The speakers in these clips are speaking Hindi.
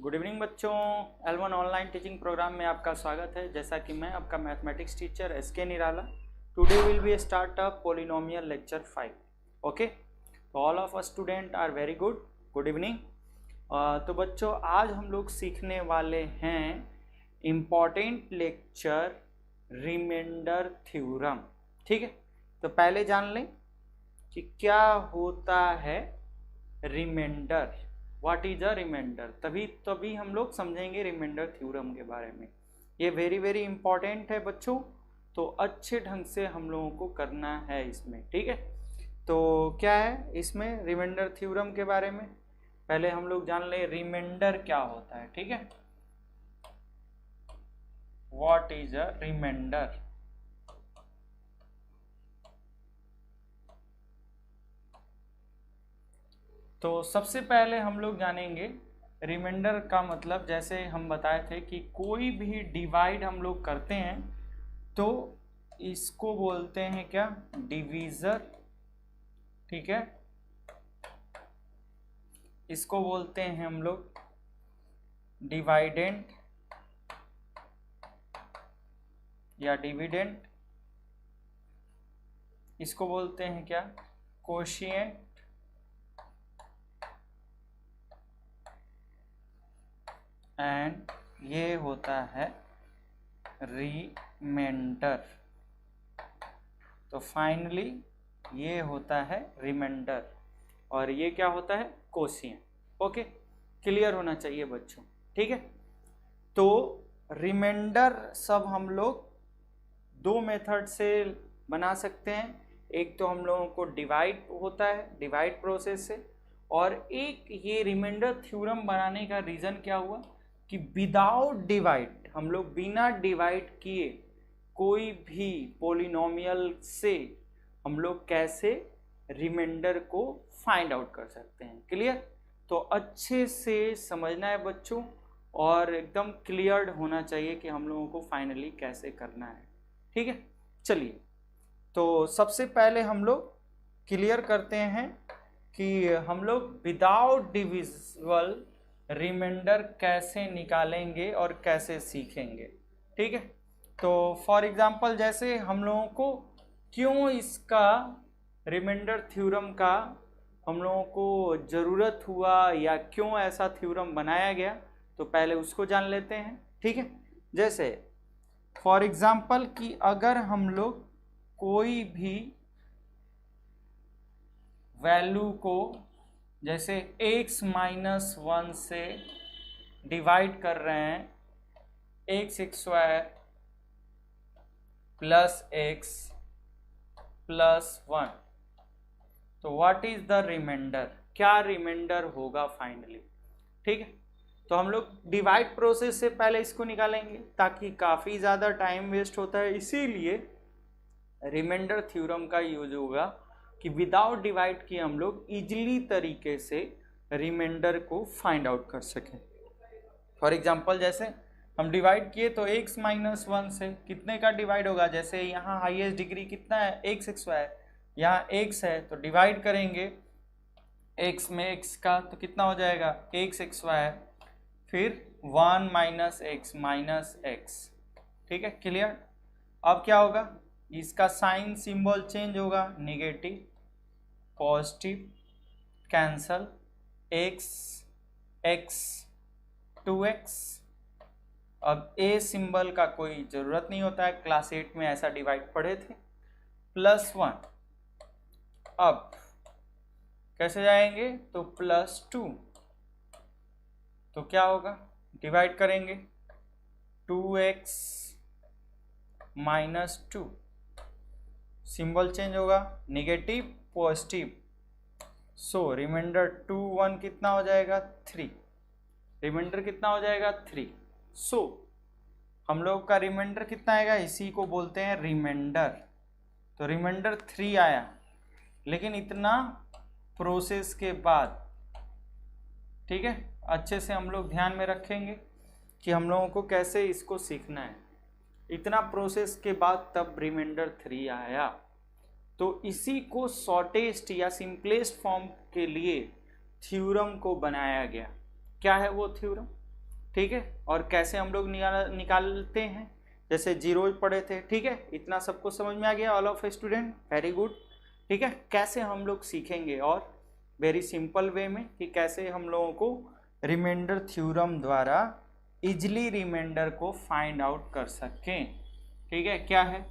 गुड इवनिंग बच्चों। L1 ऑनलाइन टीचिंग प्रोग्राम में आपका स्वागत है। जैसा कि मैं आपका mathematics teacher SK Nirala, today will be start a polynomial lecture 5। Okay, तो all of us student are very good evening. तो बच्चों आज हम लोग सीखने वाले हैं इम्पॉर्टेंट लेक्चर रिमाइंडर थ्योरम। ठीक है, तो पहले जान लें कि क्या होता है remainder, what is a remainder. तभी हम लोग समझेंगे रिमाइंडर थ्योरम के बारे में। ये वेरी वेरी इंपॉर्टेंट है बच्चों, तो अच्छे ढंग से हम लोगों को करना है इसमें। ठीक है, तो क्या है इसमें रिमाइंडर थ्योरम के बारे में पहले हम लोग जान ले रिमाइंडर क्या होता है। ठीक है, व्हाट इज अ रिमाइंडर। तो सबसे पहले हम लोग जानेंगे रिमाइंडर का मतलब। जैसे हम बताए थे कि कोई भी डिवाइड हम लोग करते हैं तो इसको बोलते हैं क्या, डिवीजर। ठीक है, इसको बोलते हैं हम लोग डिवाइडेंट या डिविडेंट। इसको बोलते हैं क्या, कोशिएंट। एंड ये होता है रिमाइंडर। तो फाइनली ये होता है रिमाइंडर और ये क्या होता है, कोशिएंट। ओके, क्लियर होना चाहिए बच्चों। ठीक है, तो रिमाइंडर सब हम लोग दो मेथड से बना सकते हैं। एक तो हम लोगों को डिवाइड होता है, डिवाइड प्रोसेस से, और एक ये रिमाइंडर थ्योरम बनाने का रीज़न क्या हुआ कि विदाउट डिवाइड, हम लोग बिना डिवाइड किए कोई भी पॉलिनोमियल से हम लोग कैसे रिमाइंडर को फाइंड आउट कर सकते हैं। क्लियर, तो अच्छे से समझना है बच्चों और एकदम क्लियर्ड होना चाहिए कि हम लोगों को फाइनली कैसे करना है। ठीक है, चलिए तो सबसे पहले हम लोग क्लियर करते हैं कि हम लोग विदाउट डिविजिबल रिमाइंडर कैसे निकालेंगे और कैसे सीखेंगे। ठीक है, तो फॉर एग्जांपल जैसे हम लोगों को क्यों इसका रिमाइंडर थ्योरम का हम लोगों को ज़रूरत हुआ या क्यों ऐसा थ्योरम बनाया गया, तो पहले उसको जान लेते हैं। ठीक है, जैसे फॉर एग्जांपल कि अगर हम लोग कोई भी वैल्यू को जैसे x-1 से डिवाइड कर रहे हैं, x² प्लस x प्लस 1, तो व्हाट इज द रिमाइंडर, क्या रिमाइंडर होगा फाइनली। ठीक है, तो हम लोग डिवाइड प्रोसेस से पहले इसको निकालेंगे ताकि काफ़ी ज़्यादा टाइम वेस्ट होता है, इसीलिए रिमाइंडर थ्योरम का यूज होगा कि विदाउट डिवाइड किए हम लोग इजीली तरीके से रिमाइंडर को फाइंड आउट कर सकें। फॉर एग्जांपल जैसे हम डिवाइड किए तो x-1 से कितने का डिवाइड होगा, जैसे यहाँ हाईएस्ट डिग्री कितना है, x² यहाँ x है, तो डिवाइड करेंगे x में x का तो कितना हो जाएगा, x² फिर 1 - x। ठीक है, क्लियर। अब क्या होगा, इसका साइन सिंबल चेंज होगा, negative positive cancel, x 2x। अब a सिंबल का कोई ज़रूरत नहीं होता है, क्लास 8 में ऐसा डिवाइड पढ़े थे, +1। अब कैसे जाएंगे, तो +2, तो क्या होगा, डिवाइड करेंगे 2x - 2, सिंबल चेंज होगा, नेगेटिव पॉजिटिव, सो रिमाइंडर 2 1 कितना हो जाएगा, 3। रिमाइंडर कितना हो जाएगा, 3। सो हम लोग का रिमाइंडर कितना आएगा, इसी को बोलते हैं रिमाइंडर। तो रिमाइंडर 3 आया, लेकिन इतना प्रोसेस के बाद, ठीक है, अच्छे से हम लोग ध्यान में रखेंगे कि हम लोगों को कैसे इसको सीखना है। इतना प्रोसेस के बाद तब रिमाइंडर 3 आया, तो इसी को शॉर्टेस्ट या सिंपलेस्ट फॉर्म के लिए थ्योरम को बनाया गया। क्या है वो थ्योरम, ठीक है, और कैसे हम लोग निकालते हैं, जैसे जीरो पढ़े थे, ठीक है, इतना सबको समझ में आ गया all of student, very good. ठीक है, कैसे हम लोग सीखेंगे और वेरी सिंपल वे में कि कैसे हम लोगों को रिमाइंडर थ्योरम द्वारा इजली रिमाइंडर को फाइंड आउट कर सकें। ठीक है, क्या है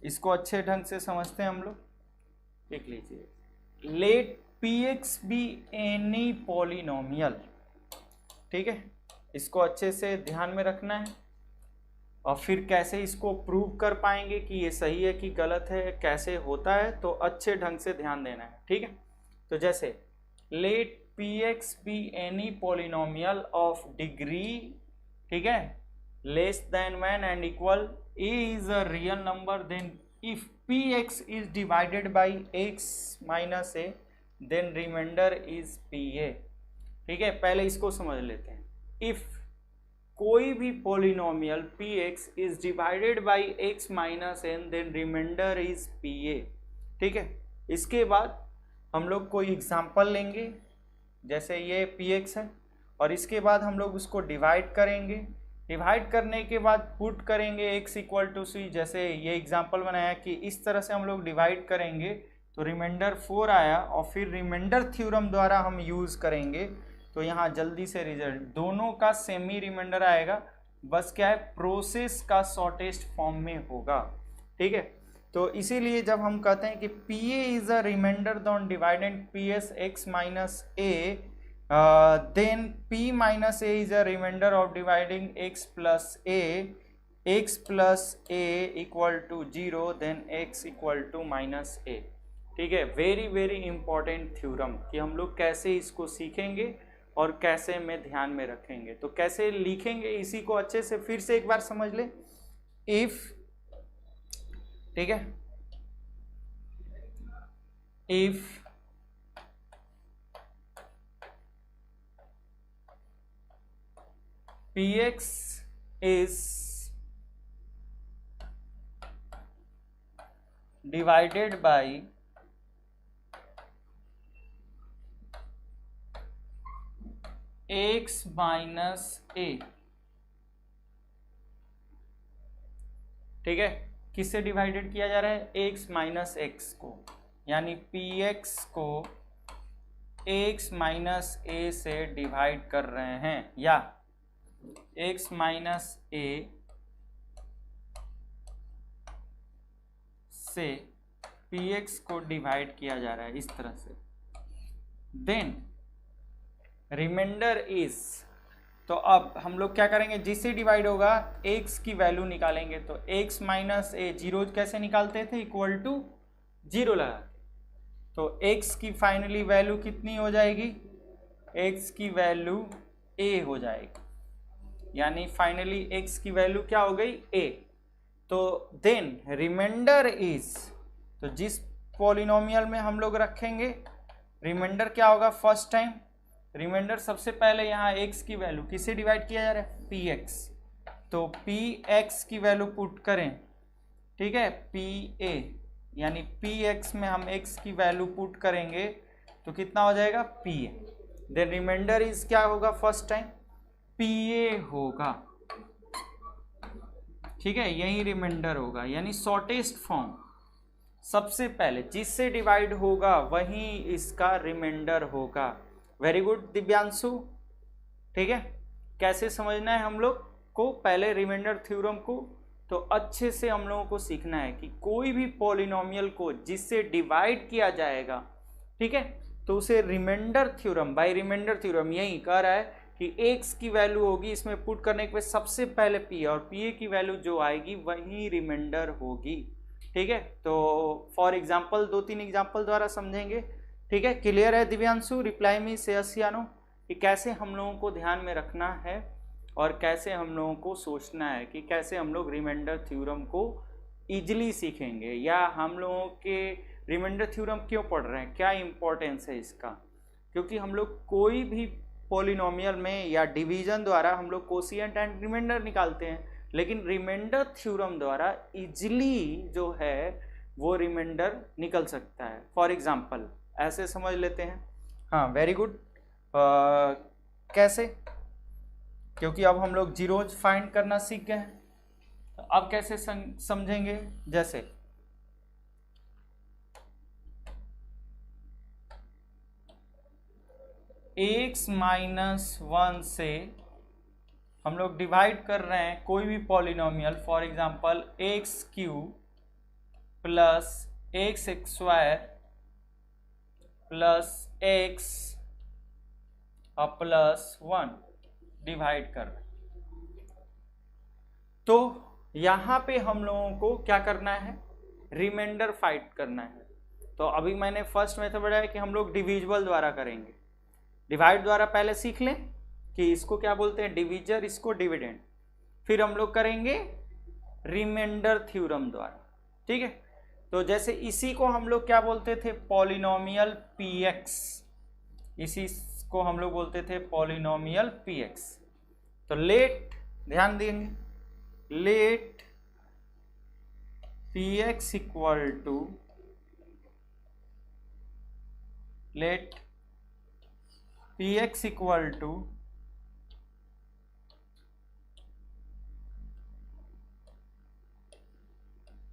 इसको अच्छे ढंग से समझते हैं हम लोग। देख लीजिए, let px be any polynomial, ठीक है, इसको अच्छे से ध्यान में रखना है। और फिर कैसे इसको प्रूव कर पाएंगे कि ये सही है कि गलत है, कैसे होता है, तो अच्छे ढंग से ध्यान देना है। ठीक है, तो जैसे let px be any polynomial of degree, ठीक है, less than 1 and equal a is a real number, then if px is divided by x minus a then remainder is pa। ठीक है, पहले इसको समझ लेते हैं। if कोई भी polynomial px is divided by x minus n then remainder is pa। ठीक है, इसके बाद हम लोग कोई एग्जांपल लेंगे, जैसे ये px है, और इसके बाद हम लोग उसको डिवाइड करेंगे। डिवाइड करने के बाद पुट करेंगे x इक्वल टू सी, जैसे ये एग्जांपल बनाया कि इस तरह से हम लोग डिवाइड करेंगे तो रिमाइंडर 4 आया, और फिर रिमाइंडर थ्योरम द्वारा हम यूज़ करेंगे तो यहाँ जल्दी से रिजल्ट दोनों का सेम ही रिमाइंडर आएगा, बस क्या है प्रोसेस का शॉर्टेस्ट फॉर्म में होगा। ठीक है, तो इसीलिए जब हम कहते हैं कि pa is a remainder on dividend ps x minus a, then p minus a is a remainder of dividing x plus a equal to 0, then x equal to minus a। ठीक है, वेरी वेरी इंपॉर्टेंट थ्योरम कि हम लोग कैसे इसको सीखेंगे और कैसे में ध्यान में रखेंगे। तो कैसे लिखेंगे इसी को अच्छे से फिर से एक बार समझ ले। इफ, ठीक है, if px is divided by x minus a, ठीक है, किससे डिवाइडेड किया जा रहा है, x माइनस एक्स को, यानी px को x माइनस a से डिवाइड कर रहे हैं, या x माइनस a से px को डिवाइड किया जा रहा है इस तरह से। देन रिमाइंडर इज, तो अब हम लोग क्या करेंगे, जिससे डिवाइड होगा x की वैल्यू निकालेंगे। तो x माइनस a, जीरो कैसे निकालते थे, इक्वल टू 0 लगा, तो x की फाइनली वैल्यू कितनी हो जाएगी, x की वैल्यू a हो जाएगी, यानी फाइनली x की वैल्यू क्या हो गई, a। तो देन रिमाइंडर इज, तो जिस पॉलिनोमियल में हम लोग रखेंगे रिमाइंडर क्या होगा, फर्स्ट टाइम रिमाइंडर सबसे पहले यहाँ x की वैल्यू किससे डिवाइड किया जा रहा है, px, तो px की वैल्यू पुट करें, ठीक है, pa, यानी px में हम x की वैल्यू पुट करेंगे तो कितना हो जाएगा, pa। देन रिमाइंडर इज क्या होगा, फर्स्ट टाइम pa होगा, ठीक है, यही रिमाइंडर होगा, यानी शॉर्टेस्ट फॉर्म सबसे पहले जिससे डिवाइड होगा वही इसका रिमाइंडर होगा। Very good Divyanshu. ठीक है, कैसे समझना है हम लोग को, पहले रिमाइंडर थ्योरम को तो अच्छे से हम लोगों को सीखना है कि कोई भी पॉलिनोमियल को जिससे डिवाइड किया जाएगा, ठीक है, तो उसे remainder theorem, by remainder theorem यही कह रहा है कि x की वैल्यू होगी, इसमें पुट करने के बाद सबसे पहले p, और pa की वैल्यू जो आएगी वही रिमाइंडर होगी। ठीक है, तो फॉर एग्जांपल 2-3 एग्जांपल द्वारा समझेंगे। ठीक है, क्लियर है दिव्यांशु, रिप्लाई मी से यस/नो, कि कैसे हम लोगों को ध्यान में रखना है और कैसे हम लोगों को सोचना है कि कैसे हम लोग रिमाइंडर थ्योरम को इजीली सीखेंगे, या हम लोगों के रिमाइंडर थ्योरम क्यों पढ़ रहे हैं, क्या इंपॉर्टेंस है इसका, क्योंकि हम लोग कोई भी पॉलिनोमियल में या डिवीजन द्वारा हम लोग कोशिएंट एंड रिमाइंडर निकालते हैं, लेकिन रिमाइंडर थ्योरम द्वारा इजीली जो है वो रिमाइंडर निकल सकता है। फॉर एग्जांपल ऐसे समझ लेते हैं, हाँ वेरी गुड, कैसे, क्योंकि अब हम लोग जीरोज फाइंड करना सीख गए हैं। तो अब कैसे समझेंगे, जैसे x-1 से हम लोग डिवाइड कर रहे हैं कोई भी polynomial, for example x³ plus x² plus x plus 1 divide कर रहे हैं। तो यहां पे हम लोगों को क्या करना है, रिमाइंडर फाइंड करना है। तो अभी मैंने फर्स्ट मेथड बताया कि हम लोग डिविजिबल द्वारा करेंगे, डिवाइड द्वारा पहले सीख लें कि इसको क्या बोलते हैं, डिविजर, इसको डिविडेंड। फिर हम लोग करेंगे रिमाइंडर थ्योरम द्वारा, ठीक है। तो जैसे इसी को हम लोग क्या बोलते थे, पॉलिनोमियल px, इसी को हम लोग बोलते थे पॉलिनोमियल px। तो लेट, ध्यान देंगे, let px equal to, let px equal to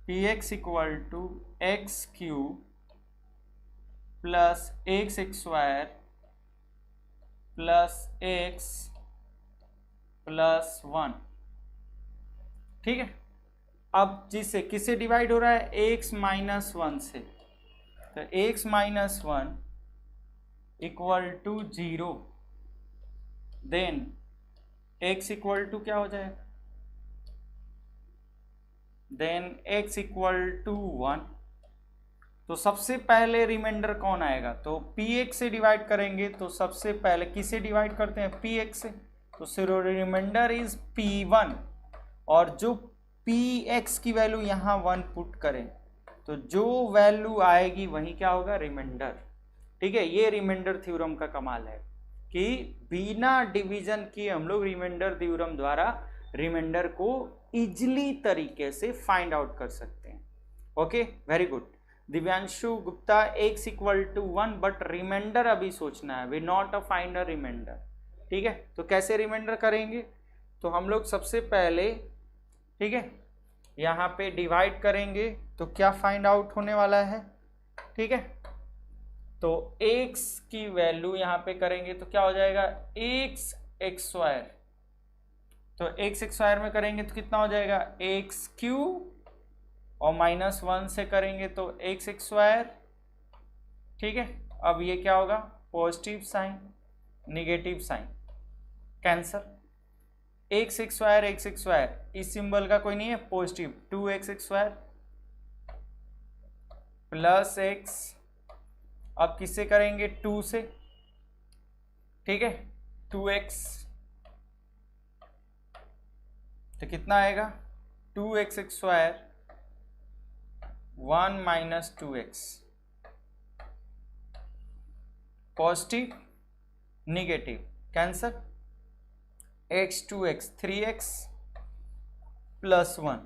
px equal to x³ plus x² plus x plus 1, ठीक है। अब जिससे किससे डिवाइड हो रहा है, x-1 से, तो x-1 equal to 0, then x equal to क्या हो जाएगा, देन x इक्वल टू 1। तो सबसे पहले रिमाइंडर कौन आएगा, तो px से डिवाइड करेंगे। तो सबसे पहले किसे डिवाइड करते हैं, px से, तो रिमाइंडर इज p1, और जो px की वैल्यू यहाँ 1 पुट करें तो जो वैल्यू आएगी वही क्या होगा, रिमाइंडर, ठीक है। ये रिमाइंडर थ्योरम का कमाल है कि बिना डिवीजन किए हम लोग रिमाइंडर थ्योरम द्वारा रिमाइंडर को इजली तरीके से फाइंड आउट कर सकते हैं। Okay, very good. Divyanshu Gupta, x equal to 1, but remainder अभी सोचना है, we not a find a remainder, ठीक है। तो कैसे रिमाइंडर करेंगे, तो हम लोग सबसे पहले, ठीक है, यहाँ पे डिवाइड करेंगे तो क्या फाइंड आउट होने वाला है, ठीक है। तो x की वैल्यू यहाँ पे करेंगे तो क्या हो जाएगा, x² तो x² में करेंगे तो कितना हो जाएगा, x³ और -1 से करेंगे तो x², ठीक है। अब ये क्या होगा, positive sign, negative sign, cancer, x², इस सिंबल का कोई नहीं है, पॉजिटिव, 2x² प्लस x, अब किससे करेंगे, 2 से, ठीक है, 2x, तो कितना आएगा, 2x², 1 minus 2x, positive negative cancer, x2x 3x plus 1,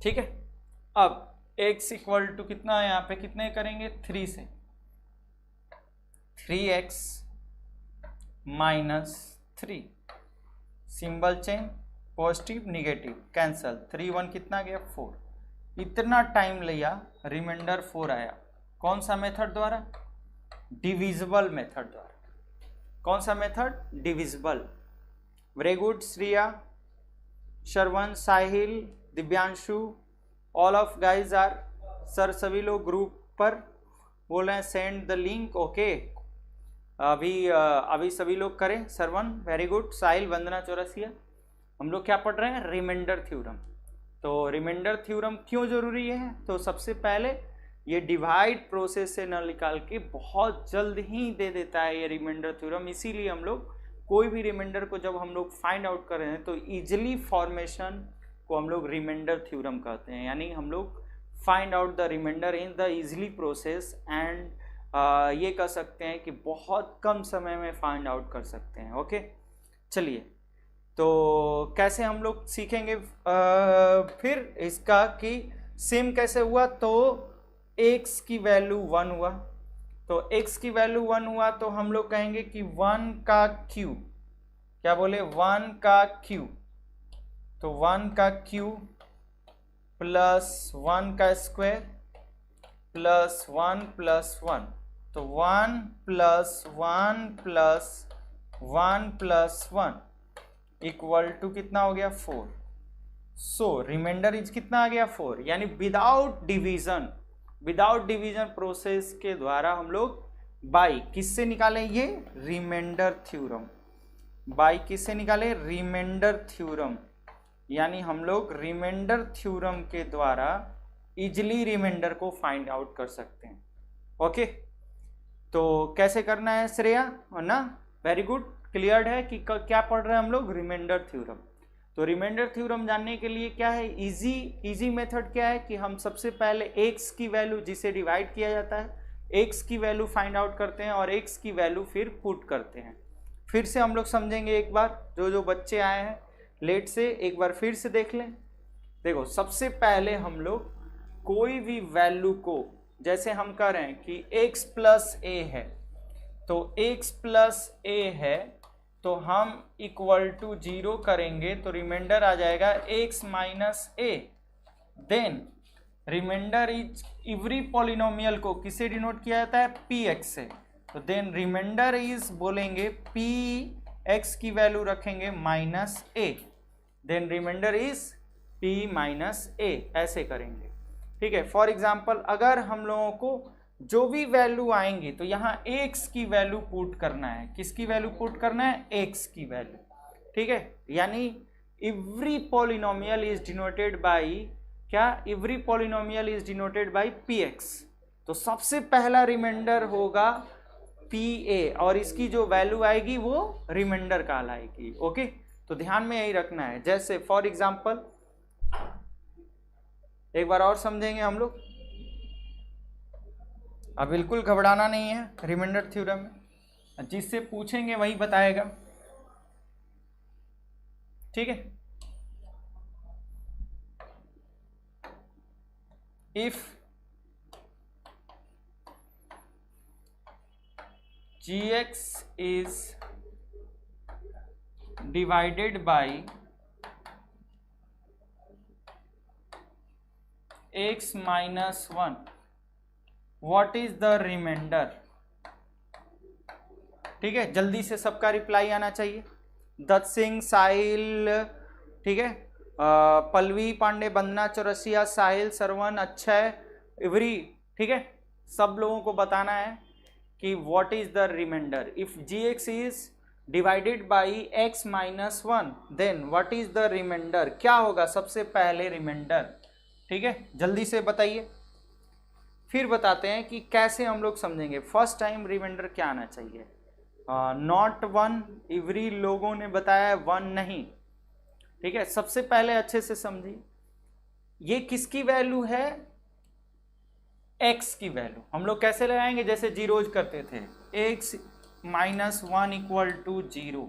ठीक है। अब x इक्वल टू कितना है, यहाँ पे कितने करेंगे, 3 से, 3x minus 3, symbol change, positive negative cancel, 3 1 कितना गया, 4। इतना टाइम लिया, रिमाइंडर 4 आया। कौन सा मेथड द्वारा, डिविजिबल मेथड द्वारा। कौन सा method, divisible. Very good Shriya, Shravan, Sahil, Divyanshu, all of guys are, sir सभी लोग ग्रुप पर बोल रहे हैं सेंड द लिंक, ओके। अभी सभी लोग करें, श्रवण वेरी गुड, साहिल, वंदना, चौरसिया। हम लोग क्या पढ़ रहे हैं, रिमाइंडर थ्योरम। तो रिमाइंडर थ्योरम क्यों जरूरी है, तो सबसे पहले ये डिवाइड प्रोसेस से न निकाल के बहुत जल्द ही दे देता है ये रिमाइंडर थ्योरम। इसीलिए हम लोग कोई भी रिमाइंडर को जब हम लोग फाइंड आउट कर रहे हैं तो इजिली फॉर्मेशन को हम लोग रिमाइंडर थ्योरम कहते हैं। यानी हम लोग find out the remainder in the easily process and ये कह सकते हैं कि बहुत कम समय में फाइंड आउट कर सकते हैं। ओके, चलिए तो कैसे हम लोग सीखेंगे फिर इसका कि सेम कैसे हुआ। तो x की वैल्यू 1 हुआ, तो x की वैल्यू 1 हुआ तो हम लोग कहेंगे कि 1 का क्यूब, क्या बोले 1 का क्यूब, तो 1 का क्यूब प्लस 1 का स्क्वायर प्लस 1 प्लस 1, तो 1 plus 1 plus 1 plus 1 equal to कितना हो गया 4। सो रिमाइंडर इज कितना आ गया 4, यानी विदाउट डिवीजन प्रोसेस के द्वारा हम लोग बाई किससे निकालें ये रिमाइंडर थ्योरम, बाई किससे निकाले रिमाइंडर थ्योरम, यानी हम लोग रिमाइंडर थ्योरम के द्वारा इजिली रिमाइंडर को फाइंड आउट कर सकते हैं। ओके, तो कैसे करना है श्रेया ना, वेरी गुड, क्लियर्ड है कि क्या पढ़ रहे हैं हम लोग रिमाइंडर थ्योरम। तो रिमाइंडर थ्योरम जानने के लिए क्या है, इजी मेथड क्या है कि हम सबसे पहले x की वैल्यू जिसे डिवाइड किया जाता है x की वैल्यू फाइंड आउट करते हैं और x की वैल्यू फिर पुट करते हैं। फिर से हम लोग समझेंगे, एक बार जो बच्चे आए हैं लेट से एक बार फिर से देख लें। देखो सबसे पहले हम लोग कोई भी वैल्यू को, जैसे हम कह रहे हैं कि x प्लस a है, तो x प्लस a है तो हम इक्वल टू 0 करेंगे तो रिमाइंडर आ जाएगा x minus a। Then reminder is every polynomial को किससे डिनोट किया जाता है px से, तो देन रिमाइंडर इज बोलेंगे px की वैल्यू रखेंगे minus a, then reminder is p minus a, ऐसे करेंगे। ठीक है, फॉर एग्जाम्पल अगर हम लोगों को जो भी वैल्यू आएंगी तो यहाँ x की वैल्यू पुट करना है, किसकी वैल्यू पुट करना है x की वैल्यू। ठीक है, यानी every polynomial is denoted by क्या, every polynomial is denoted by px, तो सबसे पहला रिमाइंडर होगा pa और इसकी जो वैल्यू आएगी वो रिमाइंडर कहलाएगी। ओके, तो ध्यान में यही रखना है। जैसे फॉर एग्जाम्पल एक बार और समझेंगे हम लोग, अब बिल्कुल घबराना नहीं है रिमाइंडर थ्योरम में, जिससे पूछेंगे वही बताएगा। ठीक है, if gx is divided by x minus 1, what is the remainder। ठीक है, जल्दी से सबका रिप्लाई आना चाहिए। दत्त सिंह, साहिल, ठीक है, पल्लवी पांडे, बंदना चौरसिया, साहिल, सरवन, अक्षय, इवरी, ठीक है, सब लोगों को बताना है कि what is the reminder. If gx is divided by x minus 1 then what is the reminder, क्या होगा सबसे पहले रिमाइंडर। ठीक है, जल्दी से बताइए, फिर बताते हैं कि कैसे हम लोग समझेंगे। फर्स्ट टाइम रिमाइंडर क्या आना चाहिए, नॉट 1, इवरी लोगों ने बताया 1 नहीं। ठीक है, सबसे पहले अच्छे से समझिए, ये किसकी वैल्यू है, x की वैल्यू। हम लोग कैसे लगाएंगे, जैसे जीरोज करते थे, x minus 1 equal to 0,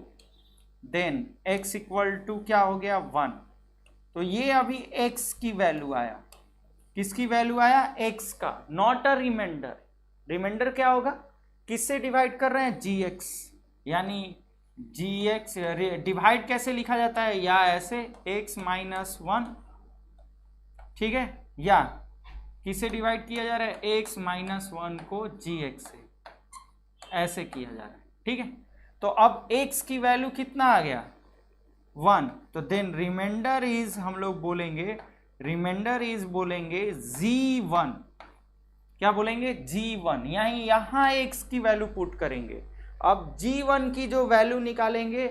then x equal to क्या हो गया 1, तो ये अभी x की वैल्यू आया, किसकी वैल्यू आया x का, नॉट अ रिमाइंडर। रिमाइंडर क्या होगा, किससे डिवाइड कर रहे हैं gx, यानी gx डिवाइड कैसे लिखा जाता है, या ऐसे x माइनस 1, ठीक है, या किससे डिवाइड किया जा रहा है x माइनस 1 को gx से, ऐसे किया जा रहा है। ठीक है, तो अब x की वैल्यू कितना आ गया 1, तो देन रिमाइंडर इज हम लोग बोलेंगे, रिमाइंडर इज बोलेंगे g1, क्या बोलेंगे g1, यहां x की वैल्यू पुट करेंगे। अब g1 की जो वैल्यू निकालेंगे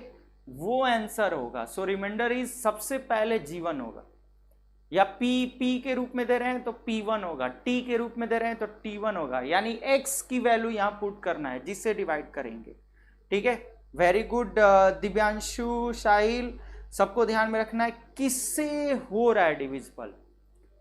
वो आंसर होगा। सो रिमाइंडर इज सबसे पहले g1 होगा, या p के रूप में दे रहे हैं तो p1 होगा, t के रूप में दे रहे हैं तो t1 होगा, यानी x की वैल्यू यहां पुट करना है जिससे डिवाइड करेंगे। ठीक है, वेरी गुड दिव्यांशु, साहिल, सबको ध्यान में रखना है किससे हो रहा है डिविजिबल।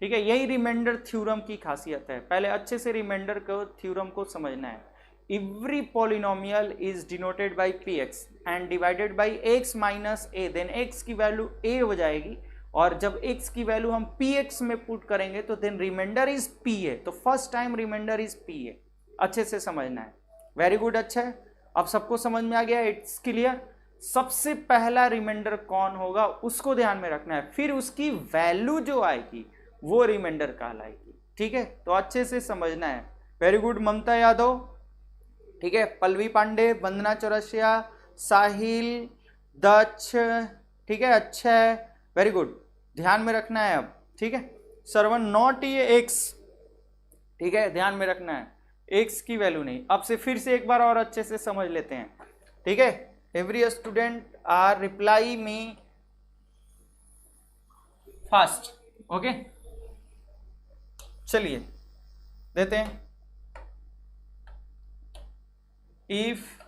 ठीक है, यही रिमाइंडर थ्योरम की खासियत है, पहले अच्छे से रिमाइंडर को थ्योरम को समझना है। Every polynomial is denoted by px and divided by x minus a, then x की वैल्यू a हो जाएगी, और जब x की वैल्यू हम px में पुट करेंगे तो देन रिमाइंडर इज pa, तो first time reminder is pa, अच्छे से समझना है। वेरी गुड, अच्छा है, अब सबको समझ में आ गया, इट्स क्लियर। सबसे पहला रिमाइंडर कौन होगा उसको ध्यान में रखना है, फिर उसकी वैल्यू जो आएगी वो रिमाइंडर कहलाएगी। ठीक है, तो अच्छे से समझना है। वेरी गुड ममता यादव, ठीक है, पल्लवी पांडे, वंदना चौरसिया, साहिल, दक्ष, ठीक है, अच्छा है, वेरी गुड, ध्यान में रखना है अब। ठीक है, श्रवण, नॉट ये एक्स, ठीक है, ध्यान में रखना है, एक्स की वैल्यू नहीं। अब से फिर से एक बार और अच्छे से समझ लेते हैं। ठीक है, every student are reply me fast. Okay, चलिए देते हैं। If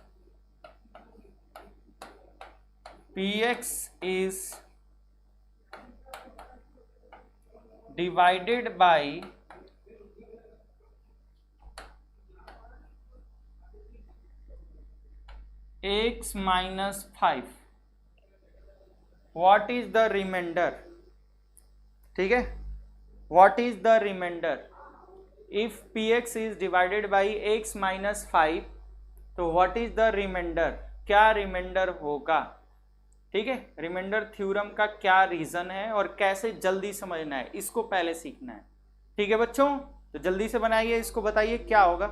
px is divided by x minus 5, what is the remainder? ठीक है, what is the remainder? If px is divided by x minus 5, तो what is the remainder? क्या रिमाइंडर होगा? ठीक है, रिमाइंडर थ्योरम का क्या रीजन है और कैसे जल्दी समझना है, इसको पहले सीखना है। ठीक है बच्चों, तो जल्दी से बनाइए, इसको बताइए क्या होगा।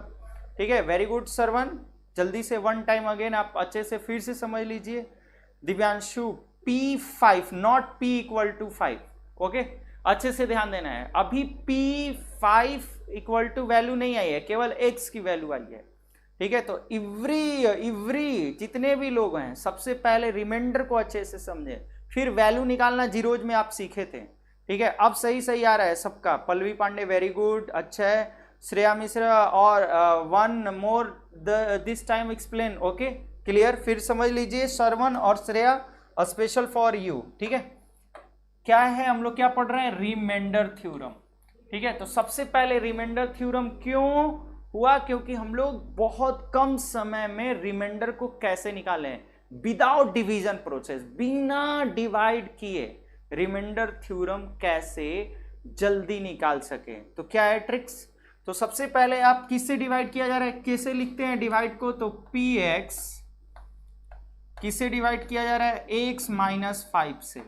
ठीक है, वेरी गुड सरवन, जल्दी से वन टाइम अगेन आप अच्छे से फिर से समझ लीजिए। Divyanshu, P5 not P equal to 5। Okay, अच्छे से ध्यान देना है। अभी P5 इक्वल टू वैल्यू नहीं आई है, केवल x की वैल्यू आई है। ठीक है, तो इवरी जितने भी लोग हैं सबसे पहले रिमाइंडर को अच्छे से समझे, फिर वैल्यू निकालना जीरोज में आप सीखे थे। ठीक है, अब सही आ रहा है सबका। पल्लवी पांडे, वेरी गुड, अच्छा है। श्रेया मिश्रा, और one more this time explain. Okay, clear, फिर समझ लीजिए। श्रवण और श्रेया, स्पेशल फॉर यू। ठीक है, क्या है, हम लोग क्या पढ़ रहे हैं, रिमाइंडर थ्योरम। ठीक है, तो सबसे पहले रिमाइंडर थ्योरम क्यों हुआ, क्योंकि हम लोग बहुत कम समय में रिमाइंडर को कैसे निकालें, विदाउट डिवीजन प्रोसेस, बिना डिवाइड किए रिमाइंडर थ्योरम कैसे जल्दी निकाल सके। तो क्या है ट्रिक्स, तो सबसे पहले आप किससे डिवाइड किया जा रहा है, कैसे लिखते हैं डिवाइड को, तो px किससे डिवाइड किया जा रहा है, x माइनस 5 से।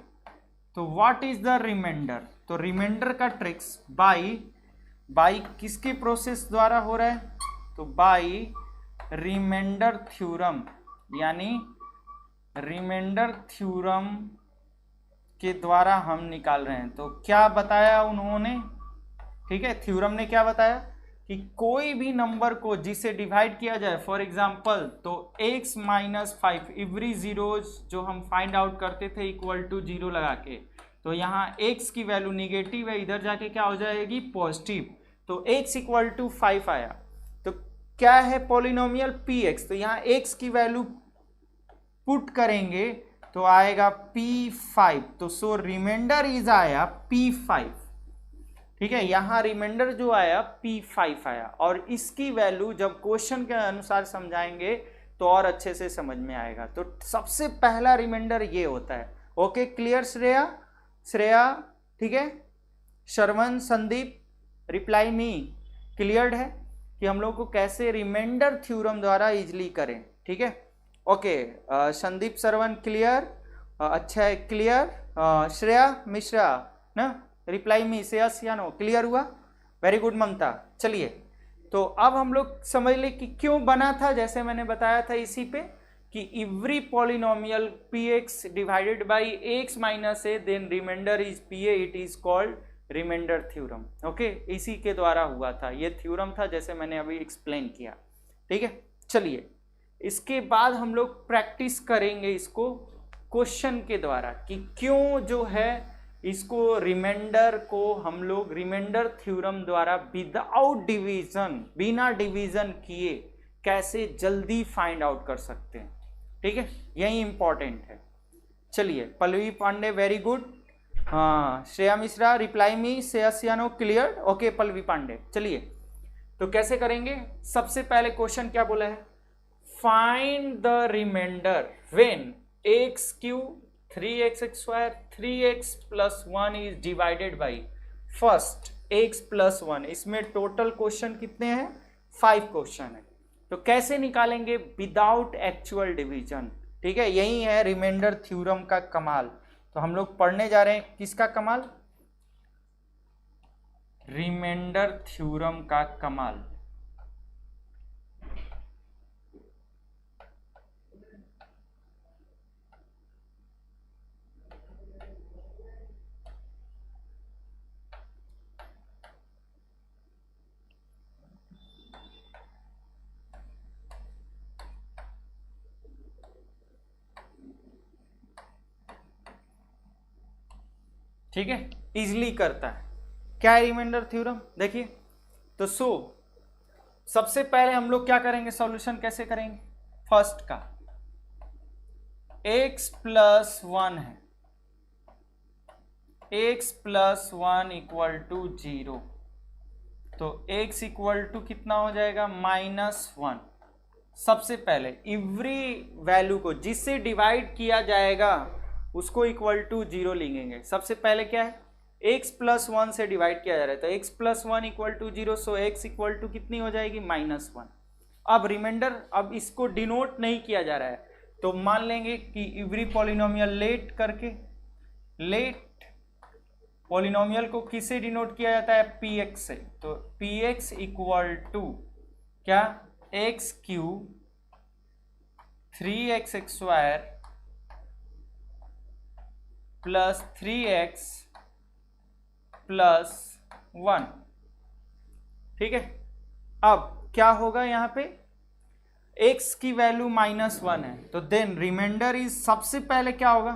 तो व्हाट इज द रिमाइंडर, तो रिमाइंडर का ट्रिक्स बाई किसके प्रोसेस द्वारा हो रहा है, तो बाई रिमाइंडर थ्योरम, यानी रिमाइंडर थ्योरम के द्वारा हम निकाल रहे हैं। तो क्या बताया उन्होंने, ठीक है, थ्योरम ने क्या बताया कि कोई भी नंबर को जिसे डिवाइड किया जाए, फॉर एग्जांपल तो x माइनस 5, एवरी जीरोज जो हम फाइंड आउट करते थे इक्वल टू 0 लगा के, तो यहाँ x की वैल्यू निगेटिव है, इधर जाके क्या हो जाएगी, पॉजिटिव, तो x इक्वल टू 5 आया। तो क्या है पॉलिनोमियल px, तो यहाँ x की वैल्यू पुट करेंगे तो आएगा P5, तो सो रिमाइंडर इज आया P5। ठीक है, यहां रिमाइंडर जो आया P5 आया, और इसकी वैल्यू जब क्वेश्चन के अनुसार समझाएंगे तो और अच्छे से समझ में आएगा। तो सबसे पहला रिमाइंडर ये होता है। ओके, क्लियर श्रेया, ठीक है, श्रवण, संदीप, रिप्लाई मी, क्लियर्ड है कि हम लोग को कैसे रिमाइंडर थ्योरम द्वारा इजिली करें। ठीक है, ओके, संदीप, श्रवण, क्लियर, अच्छा है, क्लियर। श्रेया मिश्रा ना, रिप्लाई मी से यस या नो, क्लियर हुआ, वेरी गुड ममता। चलिए, तो अब हम लोग समझ ले कि क्यों बना था, जैसे मैंने बताया था इसी पे कि every polynomial px divided by x minus a then reminder is pa, it is called reminder theorem. Okay, इसी के द्वारा हुआ था, ये थ्योरम था जैसे मैंने अभी एक्सप्लेन किया। ठीक है, चलिए, इसके बाद हम लोग प्रैक्टिस करेंगे इसको क्वेश्चन के द्वारा कि क्यों जो है इसको रिमाइंडर को हम लोग रिमाइंडर थ्योरम द्वारा विदाउट डिवीजन, बिना डिवीजन किए कैसे जल्दी फाइंड आउट कर सकते हैं। ठीक है, यही इंपॉर्टेंट है। चलिए, पल्लवी पांडे, वेरी गुड, हाँ, श्रेया मिश्रा, रिप्लाई मी से यस या no, clear. Okay Pallavi Pandey, चलिए, तो कैसे करेंगे, सबसे पहले क्वेश्चन क्या बोला है, find the reminder when x cube 3x square 3x plus 1 is divided by first x plus 1। इसमें टोटल क्वेश्चन कितने हैं, 5 क्वेश्चन है। तो कैसे निकालेंगे, विदाउट एक्चुअल डिवीजन, ठीक है, यही है रिमाइंडर थ्योरम का कमाल। तो हम लोग पढ़ने जा रहे हैं किसका कमाल? रिमाइंडर थ्योरम का कमाल। ठीक है, इजिली करता है। क्या है रिमाइंडर थ्योरम? देखिए तो सबसे पहले हम लोग क्या करेंगे, सॉल्यूशन कैसे करेंगे? फर्स्ट का x प्लस 1 है, x प्लस 1 इक्वल टू 0, तो x इक्वल टू कितना हो जाएगा? -1। सबसे पहले एवरी वैल्यू को जिससे डिवाइड किया जाएगा उसको इक्वल टू 0 लिखेंगे। सबसे पहले क्या है? x प्लस 1 से डिवाइड किया जा रहा है, तो x plus 1 equal to 0, so x equal to कितनी हो जाएगी? -1। अब रिमाइंडर, अब इसको डिनोट नहीं किया जा रहा है, तो मान लेंगे कि एवरी पॉलिनोमियल लेट करके, लेट पॉलिनोमियल को किससे डिनोट किया जाता है? px से। तो px इक्वल टू क्या? x cube 3x square plus 3x plus 1। ठीक है, अब क्या होगा यहाँ पे? x की वैल्यू -1 है, तो देन रिमाइंडर इज, सबसे पहले क्या होगा?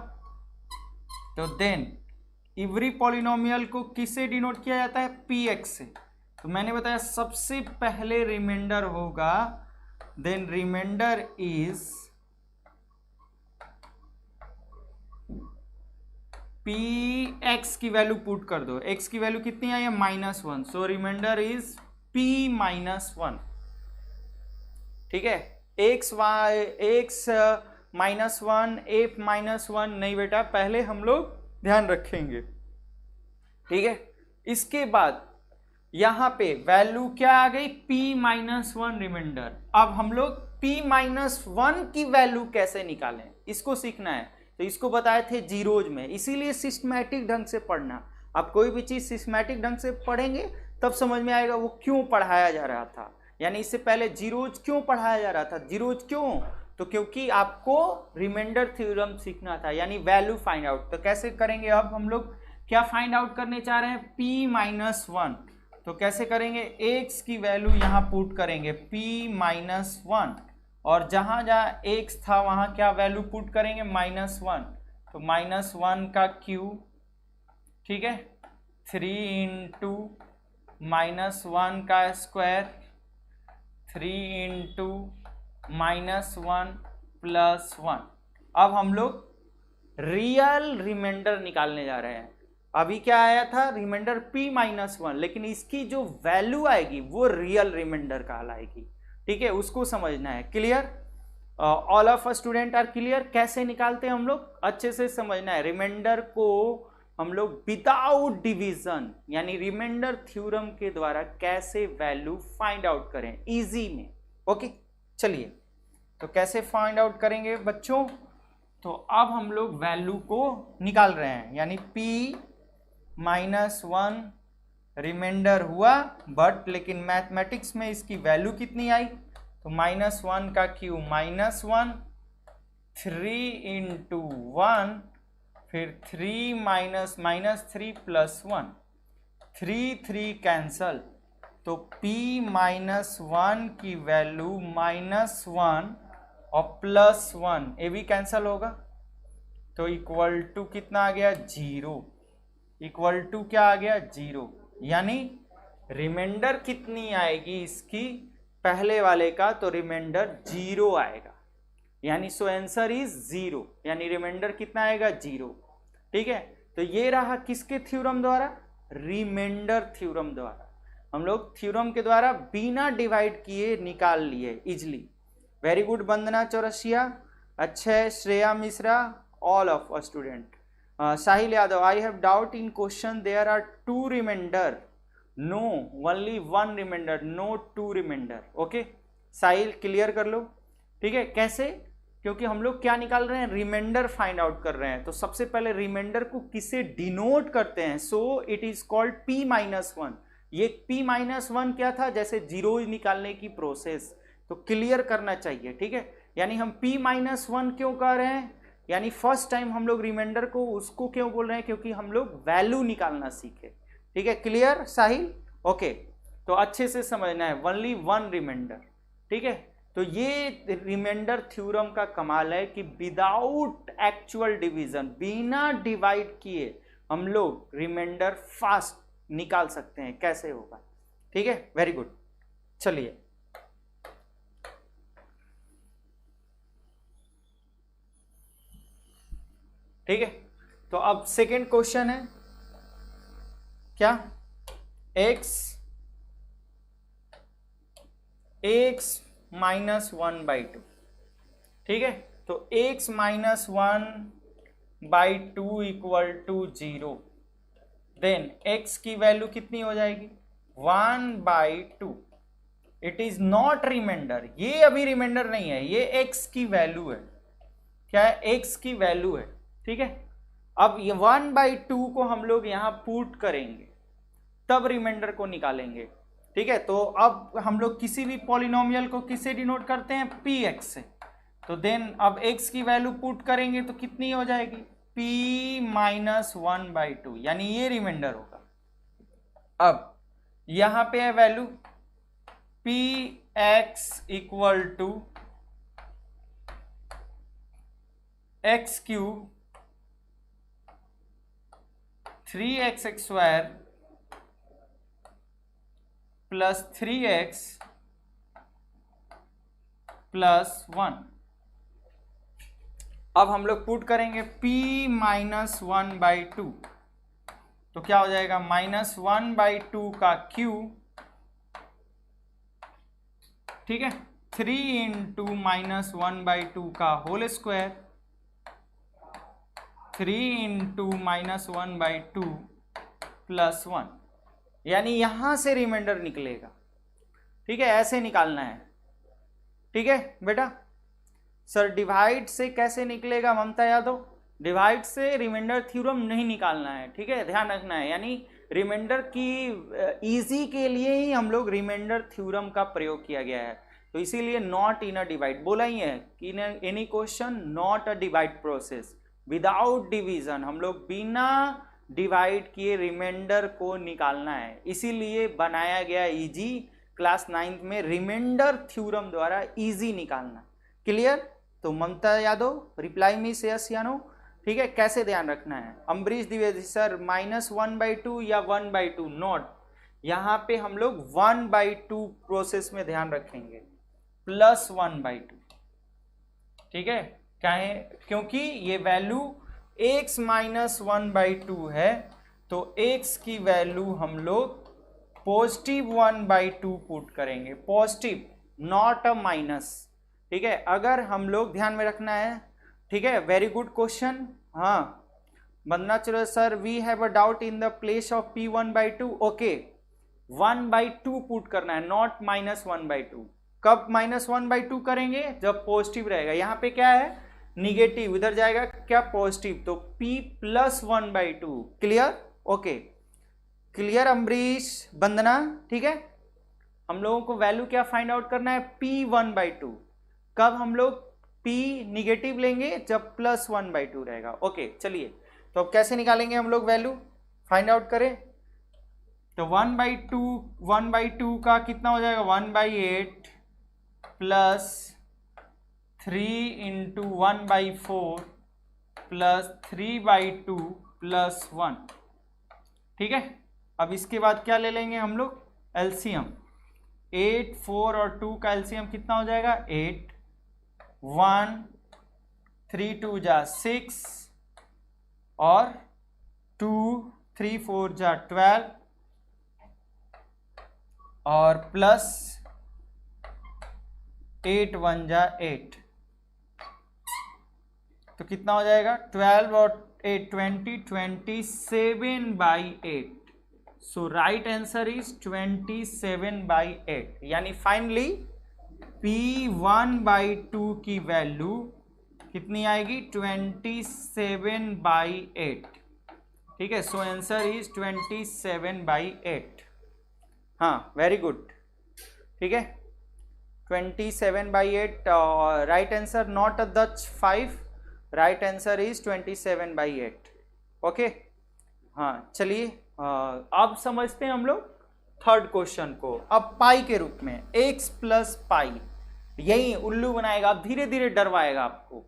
तो देन एवरी पॉलिनोमियल को किससे डिनोट किया जाता है? px से। तो मैंने बताया सबसे पहले रिमाइंडर होगा, देन रिमाइंडर इज px की वैल्यू पुट कर दो, x की वैल्यू कितनी आई है? -1, सो रिमाइंडर इज p -1। ठीक है, x -1 f -1 नहीं बेटा, पहले हम लोग ध्यान रखेंगे। ठीक है, इसके बाद यहां पे वैल्यू क्या आ गई? p -1 reminder. अब हम लोग p -1 की वैल्यू कैसे निकालें, इसको सीखना है। तो इसको बताए थे जीरोज में, इसीलिए सिस्टमैटिक ढंग से पढ़ना। आप कोई भी चीज सिस्टमैटिक ढंग से पढ़ेंगे तब समझ में आएगा वो क्यों पढ़ाया जा रहा था, यानी इससे पहले जीरोज क्यों पढ़ाया जा रहा था। जीरोज क्यों? तो क्योंकि आपको रिमाइंडर थ्योरम सीखना था, यानी वैल्यू फाइंड आउट। तो कैसे करेंगे? अब हम लोग क्या फाइंड आउट करने चाह रहे हैं? p -1। तो कैसे करेंगे? x की वैल्यू यहां पुट करेंगे p -1, और जहां जहां x था वहां क्या वैल्यू पुट करेंगे? -1। तो -1 का क्यूब, ठीक है, 3 इंटू -1 का स्क्वायर, 3 इंटू -1 प्लस 1। अब हम लोग रियल रिमाइंडर निकालने जा रहे हैं। अभी क्या आया था? रिमाइंडर p -1, लेकिन इसकी जो वैल्यू आएगी वो रियल रिमाइंडर कहलाएगी। ठीक है, उसको समझना है। Clear? All of student are clear? कैसे निकालते हैं हम लोग, अच्छे से समझना है। रिमाइंडर को हम लोग विदाउट डिवीजन, यानी रिमाइंडर थ्योरम के द्वारा कैसे वैल्यू फाइंड आउट करें इजी में। ओके, चलिए तो कैसे फाइंड आउट करेंगे बच्चों? तो अब हम लोग वैल्यू को निकाल रहे हैं, यानी p -1 रिमाइंडर हुआ, बट लेकिन मैथमेटिक्स में इसकी वैल्यू कितनी आई? तो -1 का क्यूब -1, 3 इंटू 1, फिर 3 -3 प्लस 1, 3 कैंसल, तो p -1 की वैल्यू -1 और +1, ये भी कैंसल होगा, तो इक्वल टू कितना आ गया? 0। इक्वल टू क्या आ गया? 0। यानी रिमाइंडर कितनी आएगी इसकी पहले वाले का? तो रिमाइंडर 0 आएगा, यानी सो आंसर इज 0, यानी रिमाइंडर कितना आएगा? 0। ठीक है, तो ये रहा किसके थ्योरम द्वारा? रिमाइंडर थ्योरम द्वारा। हम लोग थ्योरम के द्वारा बिना डिवाइड किए निकाल लिए easily. Very good Vandana Chaurasia, Akshay, Shreya Mishra, all of student. Sahil Yadav, I have doubt in question, there are 2 reminder, no only 1 reminder, no 2 reminder. Okay Sahil, clear कर लो। ठीक है, कैसे? क्योंकि हम लोग क्या निकाल रहे हैं, रिमाइंडर फाइंड आउट कर रहे हैं। तो सबसे पहले रिमाइंडर को किसे डिनोट करते हैं, so it is called p-1। ये p-1 क्या था, जैसे जीरो निकालने की प्रोसेस, तो क्लियर करना चाहिए, ठीक है। यानी हम p-1 क्यों कर रहे हैं, यानी फर्स्ट टाइम हम लोग रिमाइंडर को उसको क्यों बोल रहे हैं, क्योंकि हम लोग वैल्यू निकालना सीखे, ठीक है। क्लियर साहिल? ओके, तो अच्छे से समझना है, ओनली वन रिमाइंडर, ठीक है। तो ये रिमाइंडर थ्योरम का कमाल है कि विदाउट एक्चुअल डिवीजन, बिना डिवाइड किए हम लोग रिमाइंडर फास्ट निकाल सकते हैं। कैसे होगा, ठीक है, वेरी गुड। चलिए ठीक है, तो अब सेकेंड क्वेश्चन है क्या, x -1/2, ठीक है। तो x -1/2 equal to 0, then x की वैल्यू कितनी हो जाएगी, 1/2। इट इज नॉट रिमाइंडर, ये अभी रिमाइंडर नहीं है, ये x की वैल्यू है। क्या है, x की वैल्यू है, ठीक है। अब ये 1/2 को हम लोग यहां पुट करेंगे, तब रिमाइंडर को निकालेंगे, ठीक है। तो अब हम लोग किसी भी पॉलिनोमियल को किससे डिनोट करते हैं, px से। तो देन अब x की वैल्यू पुट करेंगे तो कितनी हो जाएगी, p-1/2, यानी ये रिमाइंडर होगा। अब यहां पे है value px equal to x³ 3x² plus 3x plus 1। अब हम लोग पुट करेंगे p-1/2, तो क्या हो जाएगा, -1/2 का क्यूब, ठीक है, 3 × -1/2 का होल स्क्वायर, 3 × -1/2 प्लस 1, यानी यहां से रिमाइंडर निकलेगा, ठीक है। ऐसे निकालना है, ठीक है बेटा। सर डिवाइड से कैसे निकलेगा ममता यादव, डिवाइड से रिमाइंडर थ्योरम नहीं निकालना है, ठीक है, ध्यान रखना है। यानी रिमाइंडर की इजी के लिए ही हम लोग रिमाइंडर थ्योरम का प्रयोग किया गया है, तो इसीलिए नॉट इन अ डिवाइड बोला ही है कि in any question not a divide process, without division, हम लोग बिना डिवाइड किए रिमाइंडर को निकालना है, इसीलिए बनाया गया इजी क्लास 9th में रिमाइंडर थ्योरम द्वारा इजी निकालना। क्लियर? तो ममता यादव रिप्लाई मिस यस या नो, ठीक है। कैसे ध्यान रखना है, अम्बरीश द्विवेदी सर -1/2 या 1/2, नॉट, यहाँ पे हम लोग 1/2 प्रोसेस में ध्यान रखेंगे, प्लस 1/2, ठीक है। क्या है, क्योंकि ये वैल्यू x -1/2 है, तो x की वैल्यू हम लोग पॉजिटिव 1/2 पुट करेंगे, पॉजिटिव, नॉट अ माइनस, ठीक है। अगर हम लोग ध्यान में रखना है, ठीक है, वेरी गुड क्वेश्चन। हाँ बंदना चलो sir, we have a doubt in the place of p1/2, okay, 1/2 put करना है, नॉट -1/2। कब -1/2 करेंगे, जब पॉजिटिव रहेगा। यहाँ पे क्या है, निगेटिव, इधर जाएगा क्या, पॉजिटिव, तो p + 1/2। Clear? Okay, clear Ambrish, Vandana, ठीक है। हम लोगों को वैल्यू क्या फाइंड आउट करना है, p1/2। कब हम लोग p निगेटिव लेंगे, जब +1/2 रहेगा। ओके चलिए, तो अब कैसे निकालेंगे हम लोग वैल्यू, फाइंड आउट करें। तो 1/2 का कितना हो जाएगा, 1/8 प्लस 3 × 1/4 प्लस 3/2 प्लस 1, ठीक है। अब इसके बाद क्या ले लेंगे हम लोग, एलसीएम, 8, 4 और 2 का एलसीएम कितना हो जाएगा, 8, 1, 3 2 जा 6 और 2, 3 4 जा 12 और प्लस 8 1 जा 8, तो कितना हो जाएगा, 12 और 8 20, 27/8। सो राइट आंसर इज 27/8, यानी फाइनली p1/2 की वैल्यू कितनी आएगी 27/8। ठीक है, सो आंसर इज 27/8। हाँ वेरी गुड, ठीक है 27/8 right answer, not Dutch 5, right answer is 27/8। Okay हाँ चलिए अब समझते हैं हम लोग थर्ड क्वेश्चन को। अब पाई के रूप में x प्लस पाई, यही उल्लू बनाएगा, अब धीरे धीरे डरवाएगा आपको।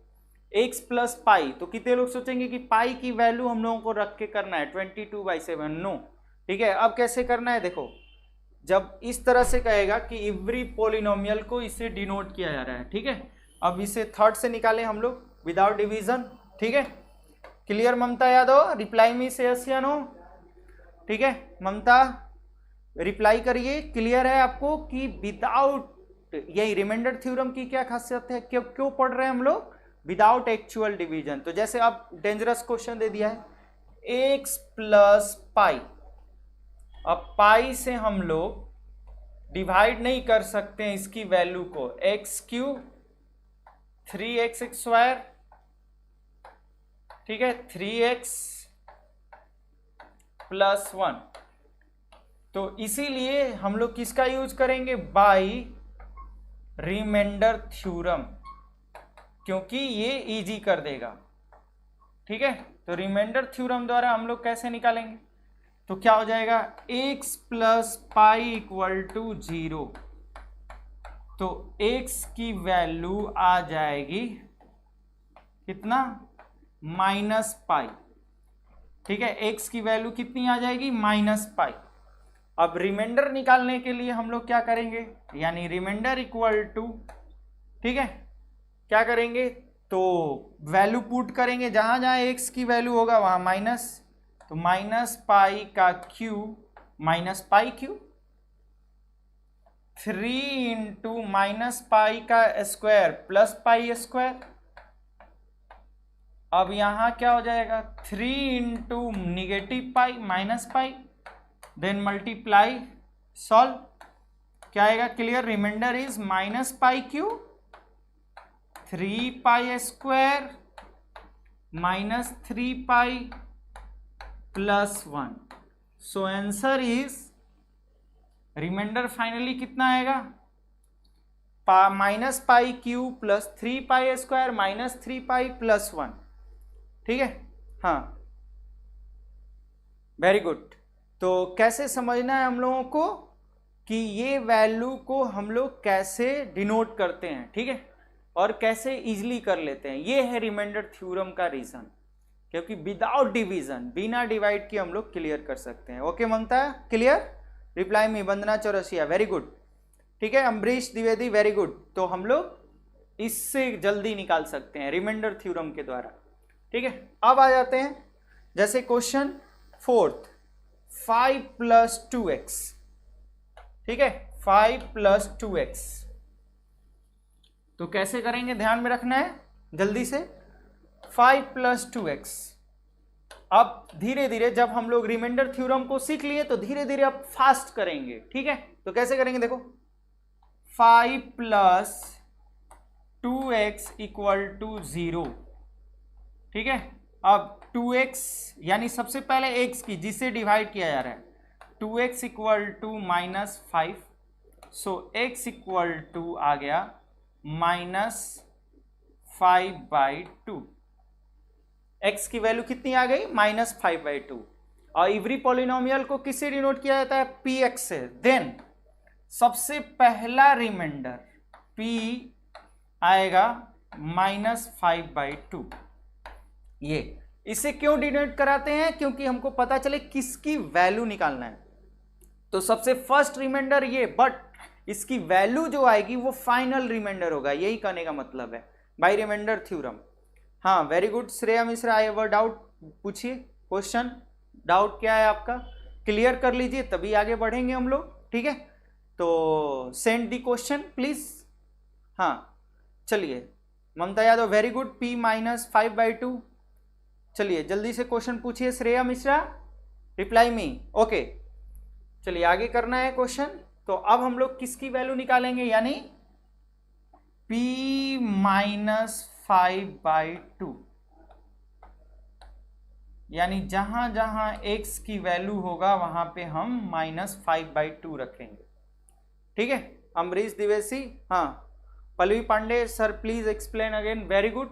x प्लस पाई, तो कितने लोग सोचेंगे कि पाई की वैल्यू हम लोगों को रख के करना है 22/7, नो। ठीक है, अब कैसे करना है देखो, जब इस तरह से कहेगा कि एवरी पॉलिनोमियल को इससे डिनोट किया जा रहा है। ठीक है, अब इसे थर्ड से निकालें हम लोग विदाउट डिवीजन। ठीक है, क्लियर ममता यादव, रिप्लाई मी से यस या नो। ठीक है ममता रिप्लाई करिए, क्लियर है आपको कि विदाउट, यही रिमाइंडर थ्योरम की क्या खासियत है, क्यों पढ़ रहे हैं हम लोग विदाउट एक्चुअल डिवीजन। तो जैसे अब डेंजरस क्वेश्चन दे दिया है x प्लस पाई, अब पाई से हम लोग डिवाइड नहीं कर सकते हैं इसकी वैल्यू को, x³ 3x², ठीक है 3x प्लस 1, तो इसीलिए हम लोग किसका यूज करेंगे, बाई रिमाइंडर थ्योरम, क्योंकि ये इजी कर देगा। ठीक है, तो रिमाइंडर थ्योरम द्वारा हम लोग कैसे निकालेंगे, तो क्या हो जाएगा x plus pi equal to 0, तो x की वैल्यू आ जाएगी कितना -पाई। ठीक है, x की वैल्यू कितनी आ जाएगी -पाई। अब रिमाइंडर निकालने के लिए हम लोग क्या करेंगे, यानी रिमाइंडर इक्वल टू, ठीक है क्या करेंगे, तो वैल्यू पुट करेंगे, जहां जहां x की वैल्यू होगा वहां माइनस, तो -पाई का क्यूब -पाई क्यूब 3 × -पाई का स्क्वायर प्लस पाई स्क्वायर। अब यहां क्या हो जाएगा 3 × -pi -pi, then multiply solve, क्या आएगा clear, reminder is -pi cube 3 pi square -3 pi plus 1, so answer is, reminder finally कितना आएगा -pi cube plus 3 pi square -3 pi plus 1। ठीक है हाँ वेरी गुड। तो कैसे समझना है हम लोगों को कि ये वैल्यू को हम लोग कैसे डिनोट करते हैं, ठीक है, और कैसे इजीली कर लेते हैं, ये है रिमाइंडर थ्योरम का रीजन, क्योंकि विदाउट डिवीजन, बिना डिवाइड के हम लोग क्लियर कर सकते हैं। ओके ममता क्लियर, रिप्लाई में वंदना चौरसिया वेरी गुड। ठीक है अम्बरीश द्विवेदी वेरी गुड। तो हम लोग इससे जल्दी निकाल सकते हैं रिमाइंडर थ्योरम के द्वारा। ठीक है, अब आ जाते हैं जैसे क्वेश्चन फोर्थ, 5 + 2x। ठीक है 5 + 2x, तो कैसे करेंगे ध्यान में रखना है जल्दी से, 5 + 2x। अब धीरे धीरे जब हम लोग रिमाइंडर थ्योरम को सीख लिए तो धीरे धीरे अब फास्ट करेंगे। ठीक है, तो कैसे करेंगे देखो, 5 + 2x = 0। ठीक है, अब 2x यानी सबसे पहले x की जिसे डिवाइड किया जा रहा है, 2x = -5, सो x = आ गया -5/2। x की वैल्यू कितनी आ गई -5/2। और एवरी पॉलिनोमियल को किससे डिनोट किया जाता है, px से। देन सबसे पहला रिमाइंडर p आएगा -5/2। ये इसे क्यों डिनोट कराते हैं, क्योंकि हमको पता चले किसकी वैल्यू निकालना है। तो सबसे फर्स्ट रिमाइंडर ये, बट इसकी वैल्यू जो आएगी वो फाइनल रिमाइंडर होगा, यही कहने का मतलब है बाय रिमाइंडर थ्योरम। हाँ very good Shreya Mishra, I have a doubt, पूछिए क्वेश्चन, डाउट क्या है आपका, क्लियर कर लीजिए तभी आगे बढ़ेंगे हम लोग। ठीक है, तो सेंड दी क्वेश्चन प्लीज। हाँ चलिए ममता यादव वेरी गुड, p -5/2। चलिए जल्दी से क्वेश्चन पूछिए Shreya Mishra, reply me. Okay चलिए आगे करना है क्वेश्चन। तो अब हम लोग किसकी वैल्यू निकालेंगे, यानी p 5/2, यानी जहां जहां x की वैल्यू होगा वहां पे हम -5/2 रखेंगे। ठीक है अमरीश द्विवेदी, हाँ Pallavi Pandey sir please explain again, very good.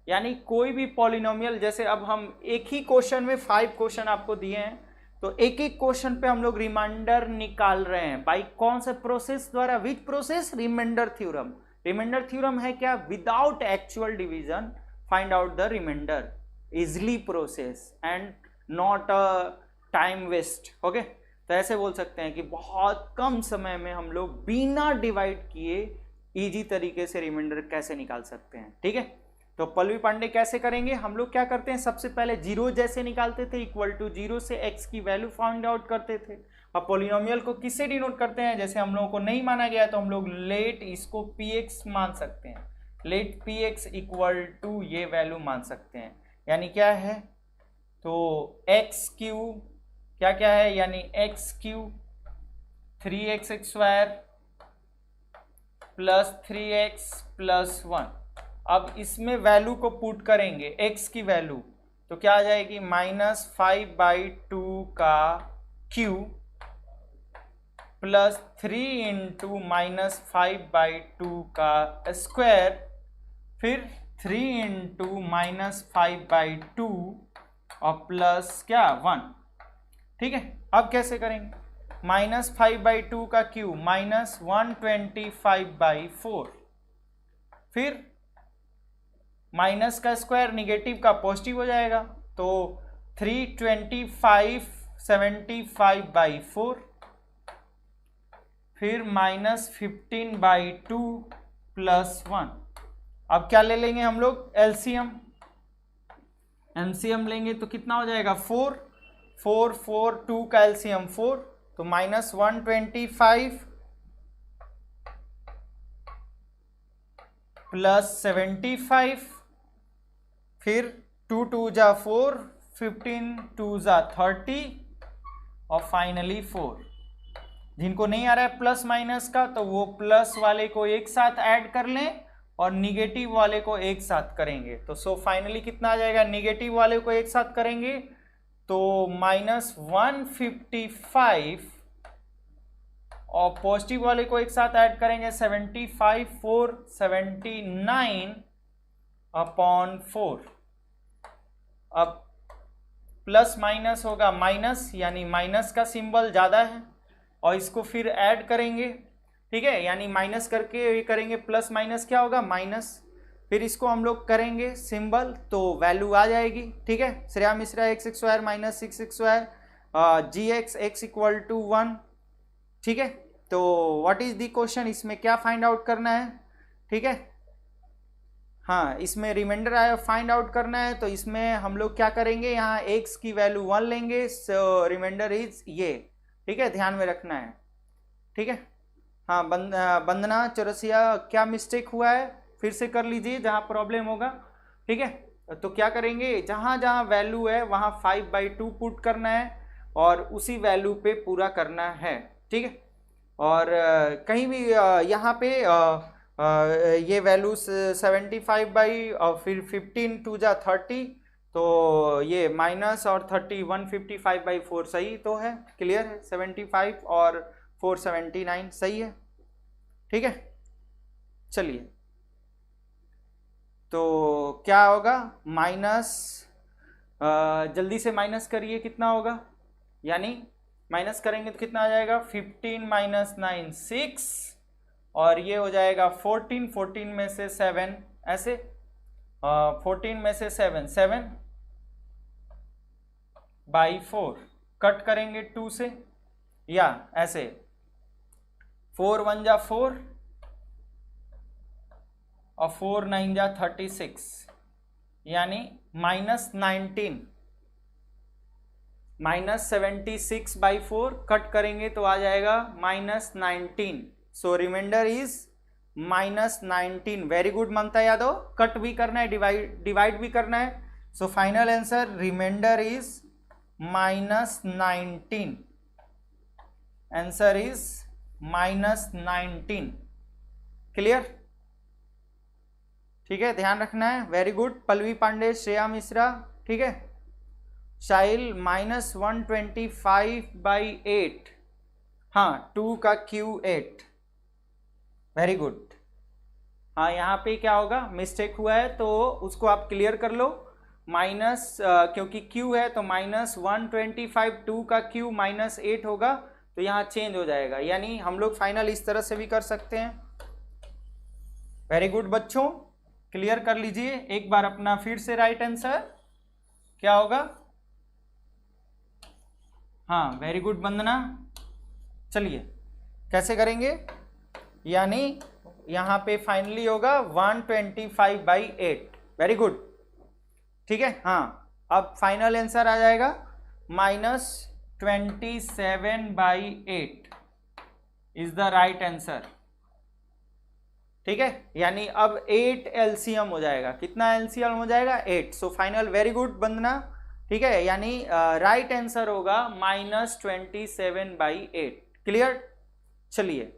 यानी कोई भी पॉलिनोमियल, जैसे अब हम एक ही क्वेश्चन में 5 क्वेश्चन आपको दिए हैं, तो एक एक क्वेश्चन पे हम लोग रिमाइंडर निकाल रहे हैं बाई कौन से प्रोसेस द्वारा, which process, reminder theorem. Reminder theorem है क्या, without actual division find out the reminder, easily process and not a time waste. Okay, तो ऐसे बोल सकते हैं कि बहुत कम समय में हम लोग बिना डिवाइड किए इजी तरीके से रिमाइंडर कैसे निकाल सकते हैं। ठीक है, तो पल्लवी पांडे कैसे करेंगे, हम लोग क्या करते हैं, सबसे पहले जीरो जैसे निकालते थे, इक्वल टू जीरो से x की वैल्यू फाइंड आउट करते थे। अब पॉलिनोमियल को किससे डिनोट करते हैं, जैसे हम लोगों को नहीं माना गया तो हम लोग लेट इसको px मान सकते हैं, लेट px इक्वल टू ये वैल्यू मान सकते हैं। यानी क्या है, तो एक्स क्यू क्या क्या है, यानी x Q 3x² plus 3x plus 1। अब इसमें वैल्यू को पुट करेंगे x की वैल्यू, तो क्या आ जाएगी, -5/2 का क्यू प्लस 3 इंटू -5/2 का स्क्वायर, फिर 3 इंटू -5/2 और प्लस क्या 1। ठीक है, अब कैसे करेंगे, -5/2 का क्यू -125/4, फिर माइनस का स्क्वायर निगेटिव का पॉजिटिव हो जाएगा, तो 325/75/4, फिर -15/2 प्लस 1। अब क्या ले लेंगे हम लोग, एलसीएम लेंगे तो कितना हो जाएगा, 4 4 4 2 का एलसीएम 4, तो -125 प्लस 75, फिर 2 2 जा 4, 15 2 जा 30 और फाइनली 4। जिनको नहीं आ रहा है प्लस माइनस का, तो वो प्लस वाले को एक साथ ऐड कर लें और निगेटिव वाले को एक साथ करेंगे, तो सो फाइनली कितना आ जाएगा, निगेटिव वाले को एक साथ करेंगे तो -155 और पॉजिटिव वाले को एक साथ ऐड करेंगे 75 4 79/4। अब प्लस माइनस होगा माइनस, यानी माइनस का सिंबल ज्यादा है, और इसको फिर ऐड करेंगे। ठीक है, यानी माइनस करके ये करेंगे, प्लस माइनस क्या होगा, माइनस, फिर इसको हम लोग करेंगे सिंबल तो वैल्यू आ जाएगी। ठीक है, Shreya Mishra x² minus 6x² gx x equal to 1। ठीक है, तो व्हाट इज द क्वेश्चन, इसमें क्या फाइंड आउट करना है। ठीक है, हाँ इसमें रिमाइंडर आया फाइंड आउट करना है, तो इसमें हम लोग क्या करेंगे, यहाँ x की वैल्यू 1 लेंगे, सो रिमाइंडर इज ये। ठीक है, ध्यान में रखना है। ठीक है, हाँ बंदना चौरसिया, क्या मिस्टेक हुआ है फिर से कर लीजिए जहाँ प्रॉब्लम होगा। ठीक है, तो क्या करेंगे, जहाँ जहाँ वैल्यू है वहाँ 5/2 पुट करना है और उसी वैल्यू पे पूरा करना है। ठीक है, और कहीं भी यहाँ पे ये वैल्यू 75 और फिर 15 2 जा 30, तो ये माइनस और 30 155/4 सही तो है, क्लियर है, 75 और 479 सही है। ठीक है, चलिए तो क्या होगा, माइनस जल्दी से माइनस करिए, कितना होगा, यानी माइनस करेंगे तो कितना आ जाएगा, 15 - 9 6, और ये हो जाएगा 14 14 में से 7, ऐसे 14 में से 7 7/4 कट करेंगे 2 से, या ऐसे 4 1 जा 4 और 4 9 जा 36, यानी -19 -76/4 कट करेंगे तो आ जाएगा -19, so reminder is -19। Very good Mamta Yadav, cut भी करना है, डिवाइड भी करना है, so final answer reminder is -19, answer is -19। Clear, ठीक है, ध्यान रखना है। वेरी गुड पल्लवी पांडे, श्रेया मिश्रा, ठीक है। साहिल -125/8, हाँ 2 का क्यू 8, वेरी गुड। हाँ यहाँ पे क्या होगा, मिस्टेक हुआ है तो उसको आप क्लियर कर लो। माइनस क्योंकि क्यू है तो -125, 2 का क्यू -8 होगा, तो यहाँ चेंज हो जाएगा। यानी हम लोग फाइनल इस तरह से भी कर सकते हैं। वेरी गुड बच्चों, क्लियर कर लीजिए एक बार अपना फिर से राइट आंसर क्या होगा। हाँ वेरी गुड वंदना, चलिए कैसे करेंगे, यानी यहाँ पे फाइनली होगा 125/8, वेरी गुड, ठीक है। हाँ अब फाइनल आंसर आ जाएगा -27/8 इज द राइट आंसर, ठीक है। यानी अब 8 एलसीएम हो जाएगा, कितना एलसीएम हो जाएगा 8, सो फाइनल, वेरी गुड वंदना, ठीक है। यानी राइट आंसर होगा -27/8, क्लियर। चलिए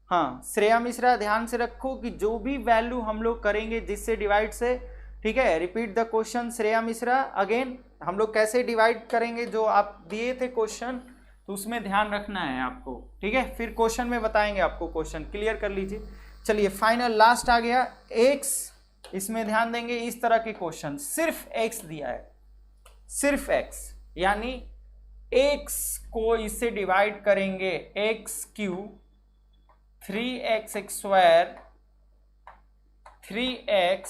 हाँ श्रेया मिश्रा, ध्यान से रखो कि जो भी वैल्यू हम लोग करेंगे जिससे डिवाइड से, ठीक है, repeat the question Shreya Mishra again. हम लोग कैसे डिवाइड करेंगे, जो आप दिए थे क्वेश्चन, तो उसमें ध्यान रखना है आपको, ठीक है। फिर क्वेश्चन में बताएंगे आपको, क्वेश्चन क्लियर कर लीजिए। चलिए फाइनल लास्ट आ गया एक्स, इसमें ध्यान देंगे इस तरह के क्वेश्चन, सिर्फ एक्स दिया है, सिर्फ एक्स, यानी एक्स को इससे डिवाइड करेंगे, x cube 3x² 3x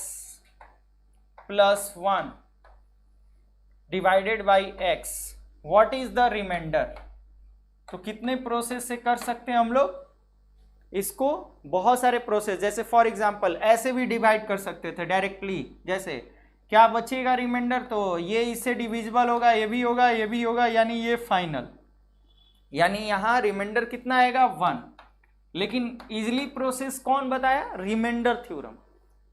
+ 1 divided by x, what is the reminder. तो कितने प्रोसेस से कर सकते हैं हम लोग इसको, बहुत सारे प्रोसेस, जैसे फॉर एग्जांपल ऐसे भी डिवाइड कर सकते थे डायरेक्टली, जैसे क्या बचेगा रिमाइंडर, तो ये इससे डिविजिबल होगा, ये भी होगा, ये भी होगा, यानी ये फाइनल, यानी यहां रिमाइंडर कितना आएगा 1। लेकिन इजिली प्रोसेस कौन बताया, रिमाइंडर थ्योरम।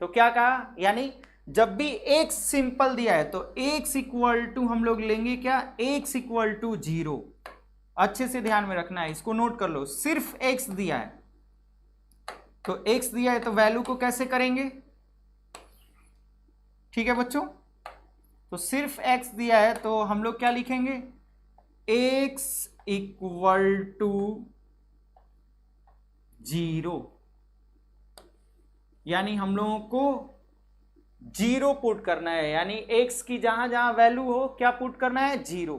तो क्या कहा, यानी जब भी x सिंपल दिया है तो x = हम लोग लेंगे क्या, x = 0। अच्छे से ध्यान में रखना है, इसको नोट कर लो, सिर्फ x दिया है, तो x दिया है तो वैल्यू को कैसे करेंगे, ठीक है बच्चों। तो सिर्फ x दिया है तो हम लोग क्या लिखेंगे, x = 0, यानी हम लोगों को 0 पुट करना है, यानी x की जहां जहां वैल्यू हो क्या पुट करना है, 0।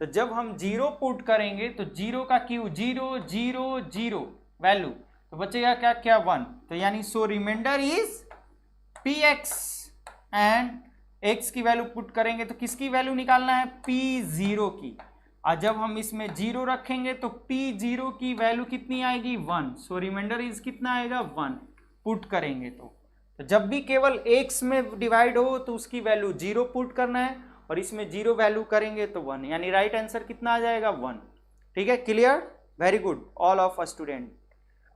तो जब हम 0 पुट करेंगे तो 0 का क्यू 0 0 0 वैल्यू, तो बचेगा क्या क्या 1, तो यानी so reminder is px, and x की वैल्यू पुट करेंगे तो किसकी वैल्यू निकालना है, p0 की। और जब हम इसमें 0 रखेंगे तो p0 की वैल्यू कितनी आएगी 1, सो रिमाइंडर इज कितना आएगा 1 पुट करेंगे। तो जब भी केवल x में डिवाइड हो तो उसकी वैल्यू 0 पुट करना है, और इसमें 0 वैल्यू करेंगे तो 1, यानी राइट आंसर कितना आ जाएगा 1, ठीक है, clear, very good all of a student,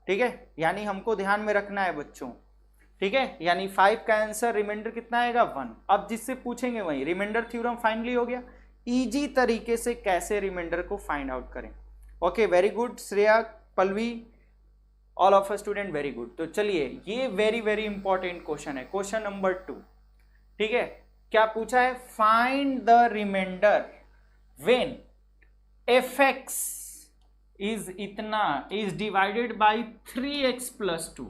ठीक है। यानी हमको ध्यान में रखना है बच्चों, ठीक है, यानी 5 का आंसर रिमाइंडर कितना आएगा 1। अब जिससे पूछेंगे वही, रिमाइंडर थ्योरम फाइनली हो गया। इजी तरीके से कैसे रिमाइंडर को फाइंड आउट करें, okay very good Shreya, Pallavi, all of a student, very good. तो चलिए ये वेरी वेरी इंपॉर्टेंट क्वेश्चन है, क्वेश्चन नंबर 2, ठीक है। क्या पूछा है, find the reminder when fx is divided by 3x + 2।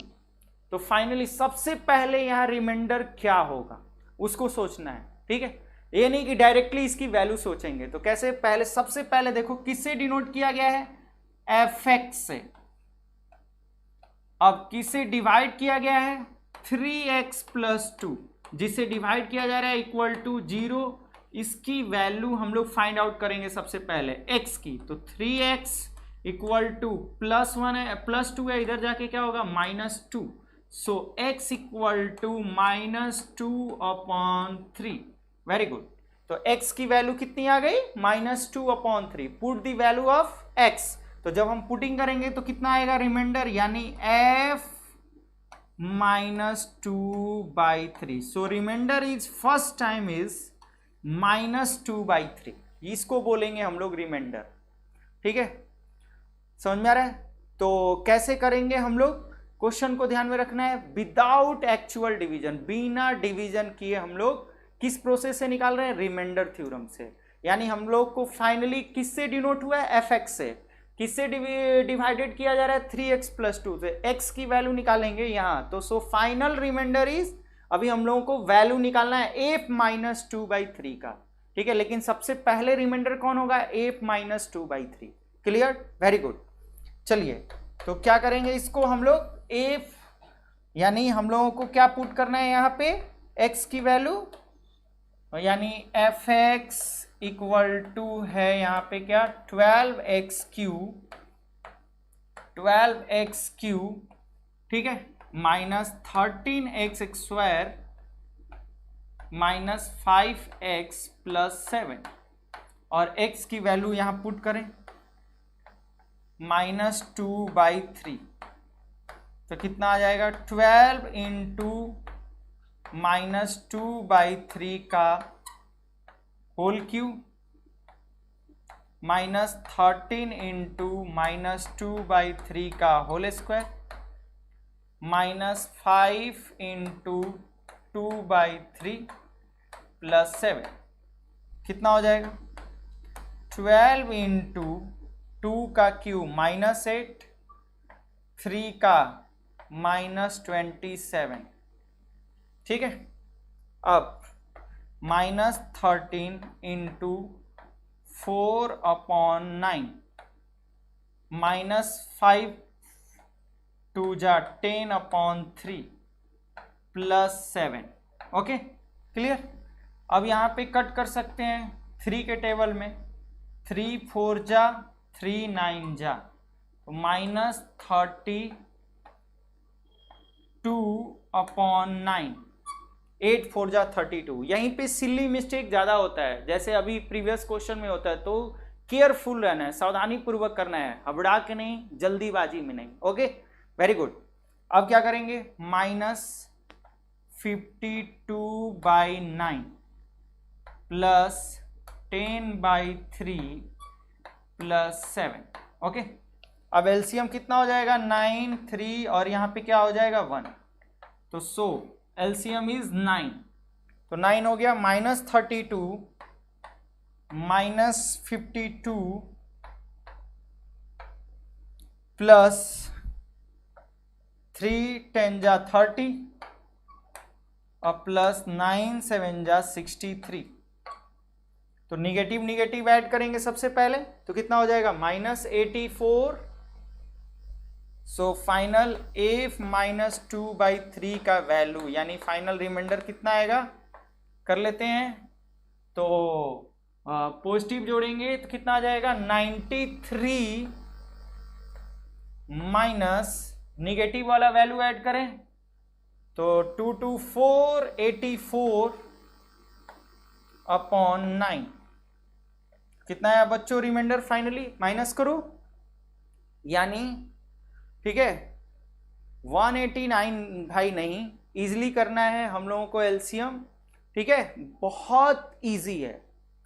तो फाइनली सबसे पहले यहां रिमाइंडर क्या होगा उसको सोचना है, ठीक है। ये नहीं कि डायरेक्टली इसकी वैल्यू सोचेंगे, तो कैसे, पहले सबसे पहले देखो किससे डिनोट किया गया है, fx से। अब किसे डिवाइड किया गया है, 3x + 2, जिसे डिवाइड किया जा रहा है = 0। इसकी वैल्यू हम लोग फाइंड आउट करेंगे सबसे पहले x की, तो 3x = +1 है, +2 है, इधर जाके क्या होगा -2, सो x = -2/3, वेरी गुड। तो x की वैल्यू कितनी आ गई, -2/3, put the value of x। तो जब हम पुटिंग करेंगे तो कितना आएगा रिमाइंडर, यानी f -2/3, so reminder is first time is -2/3, इसको बोलेंगे हम लोग रिमाइंडर, ठीक है, समझ में आ रहा है। तो कैसे करेंगे हम लोग क्वेश्चन को ध्यान में रखना है, विदाउट एक्चुअल डिवीजन, बिना डिवीजन किए हम लोग किस प्रोसेस से निकाल रहे हैं, रिमाइंडर थ्योरम से। यानी हम लोग को फाइनली किससे डिनोट हुआ है, fx से। किससे डिवाइडेड किया जा रहा है, 3x + 2 से। x की वैल्यू निकालेंगे यहाँ, तो सो फाइनल रिमाइंडर इज, अभी हम लोगों को वैल्यू निकालना है f - 2/3 का, ठीक है। लेकिन सबसे पहले रिमाइंडर कौन होगा, f - 2/3। Clear, very good. चलिए तो क्या करेंगे, इसको हम लोग f, यानी हम लोगों को क्या पुट करना है यहाँ पे, x की वैल्यू, यानी fx = है यहाँ पे क्या, 12x3, ठीक है, -13x² - 5x + 7, और x की वैल्यू यहाँ पुट करें -2/3, तो कितना आ जाएगा, 12 × -2/3 का होल क्यूब -13 × -2/3 का होल स्क्वायर -5 × 2/3 + 7, कितना हो जाएगा, 12 × 2 का क्यूब -8, 3 का -27, ठीक है। अब -13 × 4/9 -5 2 जा 10/3 + 7, ओके क्लियर। अब यहाँ पे कट कर सकते हैं 3 के टेबल में, 3 4 जा 3 9 जा, तो -32/9, 8 4 जा 32। यहीं पे सिली मिस्टेक ज़्यादा होता है, जैसे अभी प्रीवियस क्वेश्चन में होता है, तो केयरफुल रहना है, सावधानी पूर्वक करना है, हबड़ा के नहीं, जल्दीबाजी में नहीं, ओके वेरी गुड। अब क्या करेंगे, -52/9 + 10/3 + 7, ओके। अब एलसीएम कितना हो जाएगा, 9 3, और यहाँ पे क्या हो जाएगा 1, तो सो एलसीएम इज 9, तो 9 हो गया, -32 -52 + 3 10 जा 30 और +9 7 जा 63, तो निगेटिव ऐड करेंगे सबसे पहले, तो कितना हो जाएगा, -84। सो फाइनल f - 2/3 का वैल्यू, यानी फाइनल रिमाइंडर कितना आएगा, कर लेते हैं, तो पॉजिटिव जोड़ेंगे तो कितना आ जाएगा, 93 माइनस निगेटिव वाला वैल्यू ऐड करें तो 224 84/9, कितना है बच्चों रिमाइंडर, फाइनली माइनस करो, यानी ठीक है 189 भाई नहीं, इजीली करना है हम लोगों को एलसीएम, ठीक है, बहुत इजी है,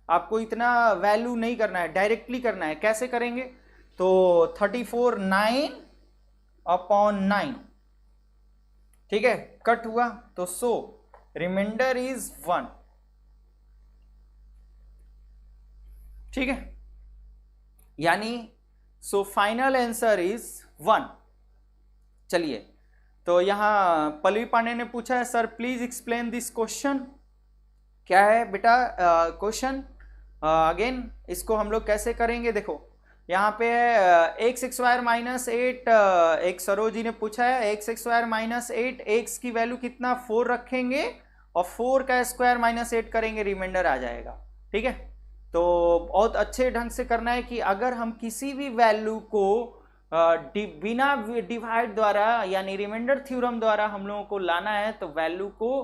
आपको इतना वैल्यू नहीं करना है, डायरेक्टली करना है। कैसे करेंगे, तो 34 9/9, ठीक है, कट हुआ, तो सो रिमाइंडर इज 1, ठीक है, यानी सो फाइनल आंसर इज 1। चलिए, तो यहां पल्लवी पांडे ने पूछा है, sir please explain this question. क्या है बेटा क्वेश्चन, अगेन इसको हम लोग कैसे करेंगे, देखो यहाँ पे x² -8, एक सरोजी ने पूछा है x² -8, x की वैल्यू कितना 4 रखेंगे और 4 का स्क्वायर -8 करेंगे, रिमाइंडर आ जाएगा, ठीक है। तो बहुत अच्छे ढंग से करना है कि अगर हम किसी भी वैल्यू को बिना डिवाइड द्वारा यानी रिमाइंडर थ्योरम द्वारा हम लोगों को लाना है, तो वैल्यू को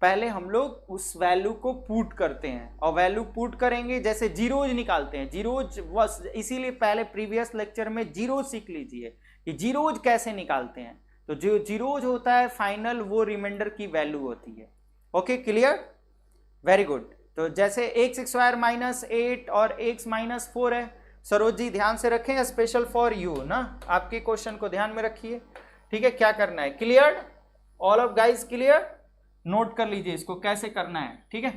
पहले हम लोग उस वैल्यू को पुट करते हैं, और वैल्यू पुट करेंगे जैसे जीरोज निकालते हैं, जीरोज बस, इसीलिए पहले प्रीवियस लेक्चर में जीरोज सीख लीजिए कि जीरोज कैसे निकालते हैं। तो जो जीरोज होता है फाइनल, वो रिमाइंडर की वैल्यू होती है, ओके क्लियर, वेरी गुड। तो जैसे x² -8 और x -4 है, सरोज जी ध्यान से रखें, स्पेशल फॉर यू ना, आपके क्वेश्चन को ध्यान में रखिए, ठीक है, क्या करना है, clear, all of guys clear, note कर लीजिए इसको कैसे करना है, ठीक है।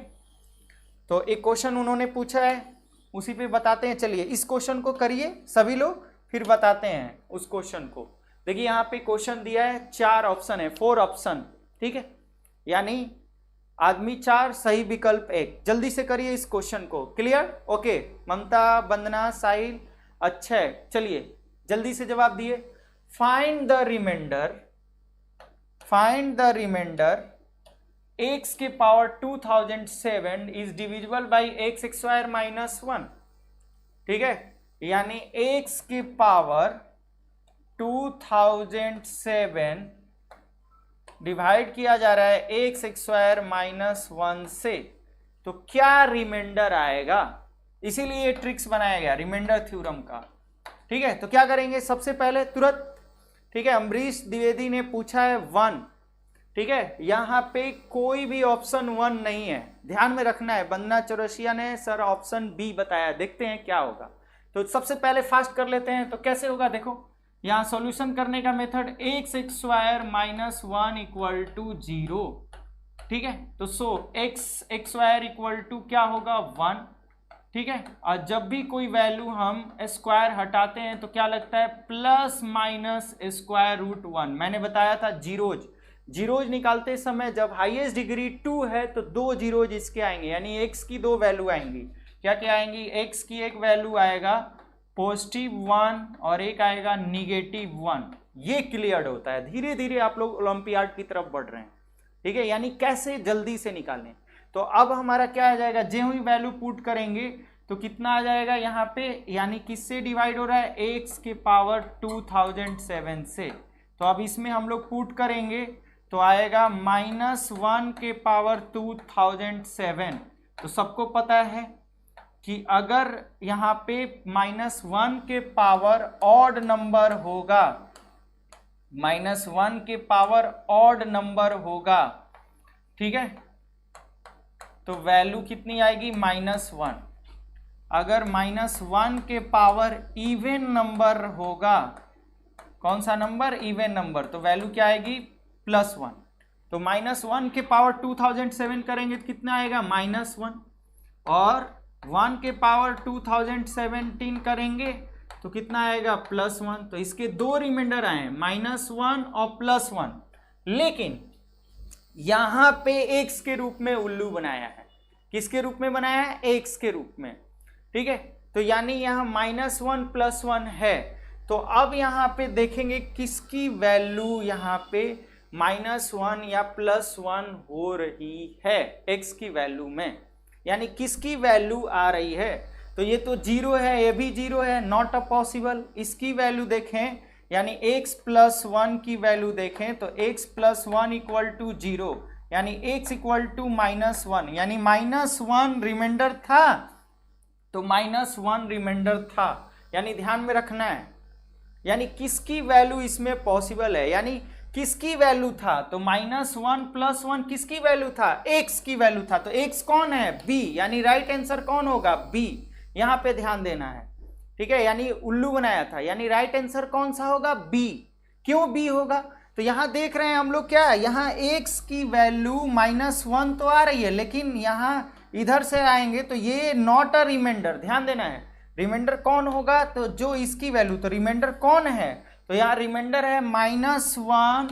तो एक क्वेश्चन उन्होंने पूछा है, उसी पे बताते हैं, चलिए इस क्वेश्चन को करिए सभी लोग, फिर बताते हैं उस क्वेश्चन को। देखिए यहाँ पे क्वेश्चन दिया है, 4 ऑप्शन है, 4 ऑप्शन, ठीक है, यानी आदमी 4, सही विकल्प 1। जल्दी से करिए इस क्वेश्चन को, क्लियर, ओके। ममता, वंदना, साहिल, अच्छा, चलिए जल्दी से जवाब दिए। फाइंड द रिमाइंडर x के power 2007 is divisible by x square minus 1, ठीक है, यानी x की पावर 2007 डिवाइड किया जा रहा है एक्स स्क्वायर माइनस 1 से, तो क्या रिमाइंडर आएगा, इसीलिए ये ट्रिक्स बनाया गया रिमाइंडर थ्योरम का, ठीक है। तो क्या करेंगे सबसे पहले तुरंत, ठीक है, अमरीश द्विवेदी ने पूछा है 1, ठीक है, यहां पे कोई भी ऑप्शन 1 नहीं है, ध्यान में रखना है। वंदना चौरसिया ने सर ऑप्शन बी बताया, देखते हैं क्या होगा। तो सबसे पहले फास्ट कर लेते हैं, तो कैसे होगा देखो, यहाँ सॉल्यूशन करने का method x square minus 1 equal to 0, ठीक है। तो एक्स स्क्वायर इक्वल टू क्या होगा 1, ठीक है, और जब भी कोई वैल्यू हम स्क्वायर हटाते हैं तो क्या लगता है प्लस माइनस स्क्वायर रूट 1। मैंने बताया था जीरोज निकालते समय जब हाईएस्ट डिग्री 2 है तो 2 जीरोज इसके आएंगे, यानी एक्स की 2 वैल्यू आएंगी, क्या क्या आएंगी, एक्स की एक वैल्यू आएगा पॉजिटिव 1 और एक आएगा निगेटिव 1। ये क्लियर होता है, धीरे धीरे आप लोग ओलंपियाड की तरफ बढ़ रहे हैं, ठीक है, यानी कैसे जल्दी से निकालें। तो अब हमारा क्या आ जाएगा, जो ही वैल्यू पुट करेंगे तो कितना आ जाएगा यहाँ पे, यानी किससे डिवाइड हो रहा है, एक्स के पावर 2007 से। तो अब इसमें हम लोग पुट करेंगे तो आएगा -1 के पावर 2007। तो सबको पता है कि अगर यहाँ पे -1 के पावर ऑड नंबर होगा, -1 के पावर ऑड नंबर होगा, ठीक है, तो वैल्यू कितनी आएगी -1। अगर -1 के पावर इवन नंबर होगा, कौन सा नंबर, इवन नंबर, तो वैल्यू क्या आएगी +1। तो -1 के पावर 2007 करेंगे तो कितना आएगा -1, और 1 के पावर 2017 करेंगे तो कितना आएगा +1। तो इसके 2 रिमाइंडर आए, -1 और +1, लेकिन यहां पे x के रूप में उल्लू बनाया है। किसके रूप में बनाया है, x के रूप में, ठीक है। तो यानी यहां -1 +1 है। तो अब यहां पे देखेंगे किसकी वैल्यू यहां पे -1 या +1 हो रही है, x की वैल्यू में, यानी किसकी वैल्यू आ रही है। तो ये तो 0 है, ये भी 0 है, नॉट अ पॉसिबल। इसकी वैल्यू देखें, यानी x +1 की वैल्यू देखें तो x +1 इक्वल टू 0, यानी x इक्वल टू -1, यानी -1 रिमाइंडर था, तो -1 रिमाइंडर था, यानी ध्यान में रखना है, यानी किसकी वैल्यू इसमें पॉसिबल है, यानी किसकी वैल्यू था, तो -1 +1 किसकी वैल्यू था, x की वैल्यू था। तो x कौन है, b, यानी राइट आंसर कौन होगा, b। यहां पे ध्यान देना है, ठीक है, यानी उल्लू बनाया था, यानी राइट आंसर कौन सा होगा, b। क्यों b होगा, तो यहां देख रहे हैं हम लोग क्या है, यहां x की वैल्यू -1 तो आ रही है, लेकिन यहां इधर से आएंगे तो ये नॉट अ रिमाइंडर, ध्यान देना है। रिमाइंडर कौन होगा, तो जो इसकी वैल्यू, तो रिमाइंडर कौन है, तो यहाँ रिमाइंडर है -1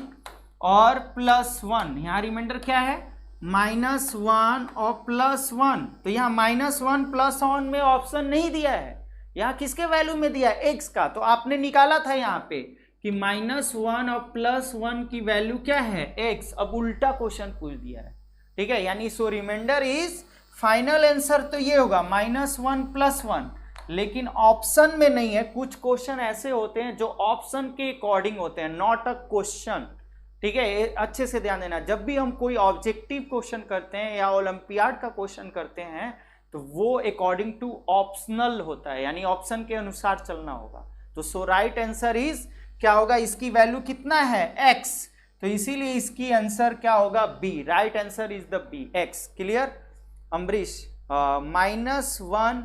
और +1। यहाँ रिमाइंडर क्या है, -1 और +1। तो यहाँ -1 +1 में ऑप्शन नहीं दिया है, यहाँ किसके वैल्यू में दिया है, x का। तो आपने निकाला था यहाँ पे कि -1 और +1 की वैल्यू क्या है, x। अब उल्टा क्वेश्चन पूछ दिया है, ठीक है, यानी so reminder is, final answer तो ये होगा -1 +1, लेकिन ऑप्शन में नहीं है। कुछ क्वेश्चन ऐसे होते हैं जो ऑप्शन के अकॉर्डिंग होते हैं, नॉट अ क्वेश्चन, ठीक है, अच्छे से ध्यान देना। जब भी हम कोई ऑब्जेक्टिव क्वेश्चन करते हैं या ओलंपियाड का क्वेश्चन करते हैं तो वो अकॉर्डिंग टू ऑप्शनल होता है, यानी ऑप्शन के अनुसार चलना होगा। तो सो राइट आंसर इज क्या होगा, इसकी वैल्यू कितना है, x, तो इसीलिए इसकी आंसर क्या होगा, b। Right answer is the b, x। Clear Ambarish, -1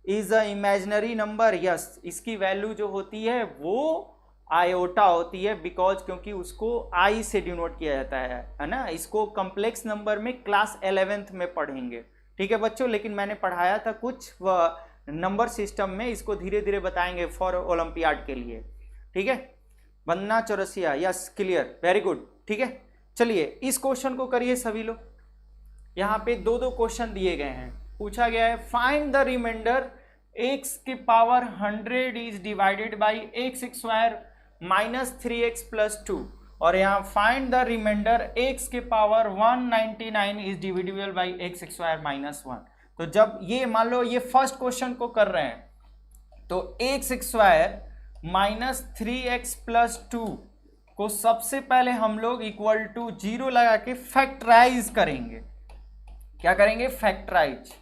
is a imaginary number, yes, इसकी वैल्यू जो होती है वो आयोटा होती है, बिकॉज क्योंकि उसको आई से डिनोट किया जाता है ना। इसको कॉम्प्लेक्स नंबर में क्लास 11th में पढ़ेंगे, ठीक है बच्चों। लेकिन मैंने पढ़ाया था कुछ नंबर सिस्टम में, इसको धीरे धीरे बताएंगे फॉर ओलंपियाड के लिए, ठीक है। Vandana Chaurasia, yes clear, very good, ठीक है। चलिए इस क्वेश्चन को करिए सभी लोग। यहाँ पे दो दो क्वेश्चन दिए गए हैं, पूछा गया है फाइंड द रिमाइंडर x के power 100 is divided by x square minus 3x plus 2, और यहाँ फाइंड द रिमाइंडर x के power 199 is divisible by x square minus 1। तो जब ये मान लो ये फर्स्ट क्वेश्चन को कर रहे हैं, तो x square minus 3x plus 2 को सबसे पहले हम लोग इक्वल टू 0 लगा के फैक्टराइज करेंगे। क्या करेंगे? फैक्टराइज,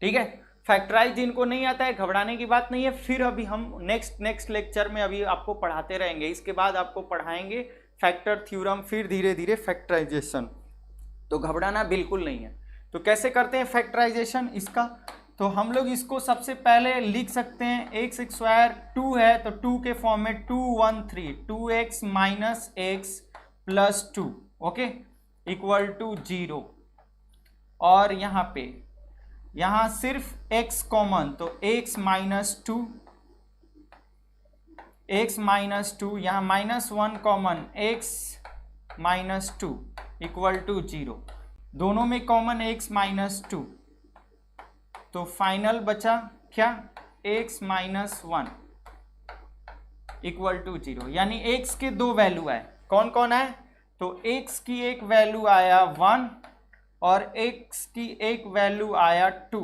ठीक है। फैक्टराइज जिनको नहीं आता है घबराने की बात नहीं है, फिर अभी हम नेक्स्ट लेक्चर में अभी आपको पढ़ाते रहेंगे। इसके बाद आपको पढ़ाएंगे फैक्टर थ्योरम, फिर धीरे धीरे फैक्टराइजेशन, तो घबराना बिल्कुल नहीं है। तो कैसे करते हैं फैक्टराइजेशन इसका? तो हम लोग इसको सबसे पहले लिख सकते हैं, एक्स स्क्वायर 2 है तो 2 के फॉर्म में 213 2x minus x plus 2, okay, equal to 0। और यहाँ सिर्फ x कॉमन, तो x माइनस 2, यहाँ minus 1 common, x minus 2 equal to 0। दोनों में कॉमन x माइनस 2, तो फाइनल बचा क्या? x minus 1 equal to 0। यानी x के दो वैल्यू आए, कौन कौन आए? तो x की एक वैल्यू आया 1 और x की एक वैल्यू आया 2।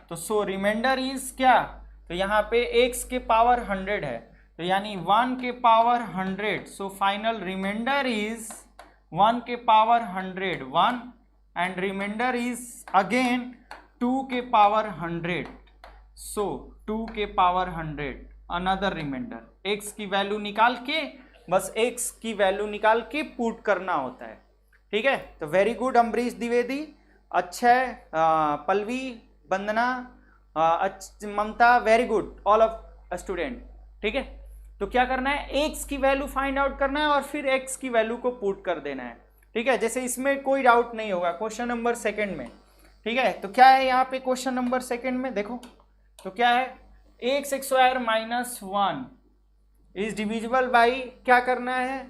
तो सो रिमाइंडर इज क्या? तो यहाँ पे x के पावर 100 है, तो यानी 1 के power 100, so final reminder is 1 के power 100 1, and reminder is again 2 के पावर 100, सो 2 के पावर 100 अनदर रिमाइंडर। x की वैल्यू निकाल के, बस x की वैल्यू निकाल के पुट करना होता है, ठीक है। तो very good Ambrish Dwivedi, Akshay, Pallavi, Vandana, Mamta, very good all of student, ठीक है। तो क्या करना है? x की वैल्यू फाइंड आउट करना है और फिर x की वैल्यू को पुट कर देना है, ठीक है। जैसे इसमें कोई डाउट नहीं होगा क्वेश्चन नंबर सेकंड में, ठीक है। तो क्या है यहाँ पे क्वेश्चन नंबर सेकंड में? देखो तो क्या है, x square minus 1 is divisible by, क्या करना है?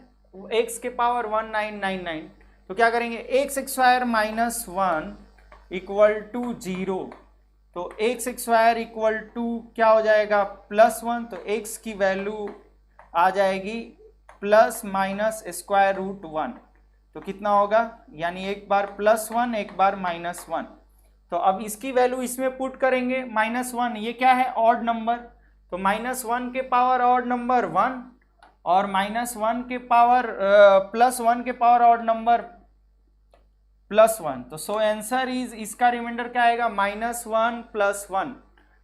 x के पावर 1999, तो क्या करेंगे? X square minus 1 equal to 0, तो एक्स स्क्वायर इक्वल टू क्या हो जाएगा? प्लस 1, तो x की वैल्यू आ जाएगी प्लस माइनस स्क्वायर रूट 1, तो कितना होगा? यानी एक बार प्लस 1 एक बार माइनस 1। तो अब इसकी वैल्यू इसमें पुट करेंगे, माइनस 1, ये क्या है? ऑड नंबर, तो माइनस 1 के पावर ऑड नंबर 1 और माइनस 1 के पावर प्लस 1 के पावर ऑड नंबर प्लस 1, तो सो आंसर इज, इसका रिमाइंडर क्या आएगा? माइनस 1 प्लस 1,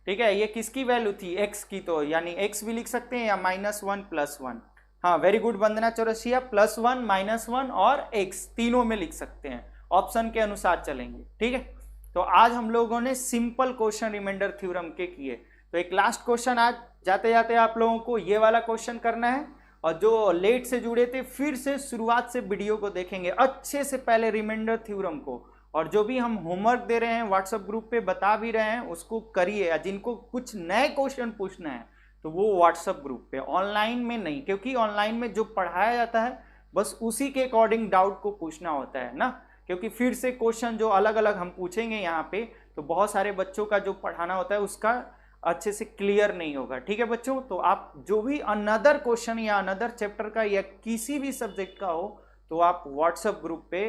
ठीक है। ये किसकी वैल्यू थी? x की, तो यानी x भी लिख सकते हैं या माइनस 1 प्लस 1। हाँ very good Vandana Chaurasia, plus 1 minus 1 और x तीनों में लिख सकते हैं, ऑप्शन के अनुसार चलेंगे, ठीक है। तो आज हम लोगों ने सिंपल क्वेश्चन रिमाइंडर थ्योरम के किए। तो एक लास्ट क्वेश्चन आज जाते जाते आप लोगों को ये वाला क्वेश्चन करना है, और जो लेट से जुड़े थे फिर से शुरुआत से वीडियो को देखेंगे अच्छे से, पहले रिमाइंडर थ्योरम को, और जो भी हम होमवर्क दे रहे हैं व्हाट्सएप ग्रुप पे बता भी रहे हैं उसको करिए। जिनको कुछ नए क्वेश्चन पूछना है तो वो व्हाट्सएप ग्रुप पे, ऑनलाइन में नहीं, क्योंकि ऑनलाइन में जो पढ़ाया जाता है बस उसी के अकॉर्डिंग डाउट को पूछना होता है ना, क्योंकि फिर से क्वेश्चन जो अलग अलग हम पूछेंगे यहाँ पे, तो बहुत सारे बच्चों का जो पढ़ाना होता है उसका अच्छे से क्लियर नहीं होगा, ठीक है बच्चों। तो आप जो भी अनदर क्वेश्चन या अनदर चैप्टर का या किसी भी सब्जेक्ट का हो, तो आप व्हाट्सएप ग्रुप पे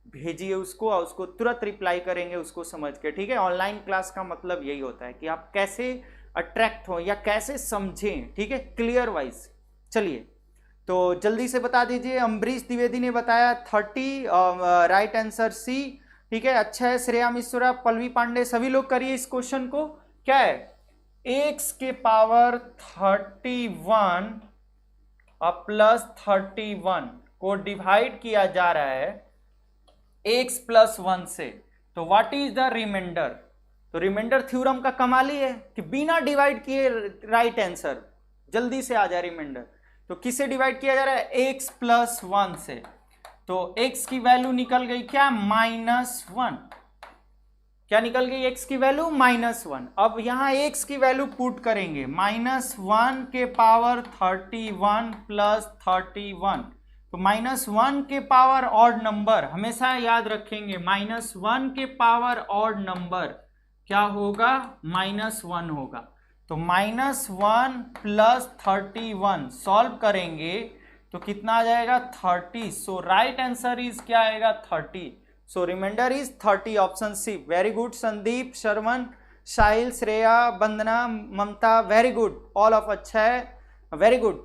भेजिए उसको, और उसको तुरंत रिप्लाई करेंगे उसको समझ के, ठीक है। ऑनलाइन क्लास का मतलब यही होता है कि आप कैसे अट्रैक्ट हो या कैसे समझें, ठीक है, क्लियर वाइज। चलिए तो जल्दी से बता दीजिए। अम्बरीश द्विवेदी ने बताया 30, राइट आंसर सी, ठीक है। अच्छा है, श्रेया मिश्रा, पल्लवी पांडे, सभी लोग करिए इस क्वेश्चन को। क्या है? x के पावर 31 प्लस 31 को डिवाइड किया जा रहा है x प्लस 1 से, तो व्हाट इज द रिमाइंडर? तो रिमाइंडर थ्योरम का कमाल ही है कि बिना डिवाइड किए राइट आंसर जल्दी से आ जाए रिमाइंडर। तो किससे डिवाइड किया जा रहा है, x प्लस 1 से। तो x की वैल्यू निकल गई क्या, -1। क्या निकल गई, x की वैल्यू -1। अब यहां x की वैल्यू पुट करेंगे, -1 के पावर 31 प्लस 31। तो -1 के पावर ऑड नंबर हमेशा याद रखेंगे, -1 के पावर ऑड नंबर क्या होगा, -1 होगा। तो -1 प्लस 31 सॉल्व करेंगे तो कितना आ जाएगा, 30। सो राइट आंसर इज क्या आएगा, 30। So reminder is 30, option C. Very good Sandeep, Shravan, Sahil, Shreya, Vandana, Mamta, very good, all of अच्छा है, वेरी गुड,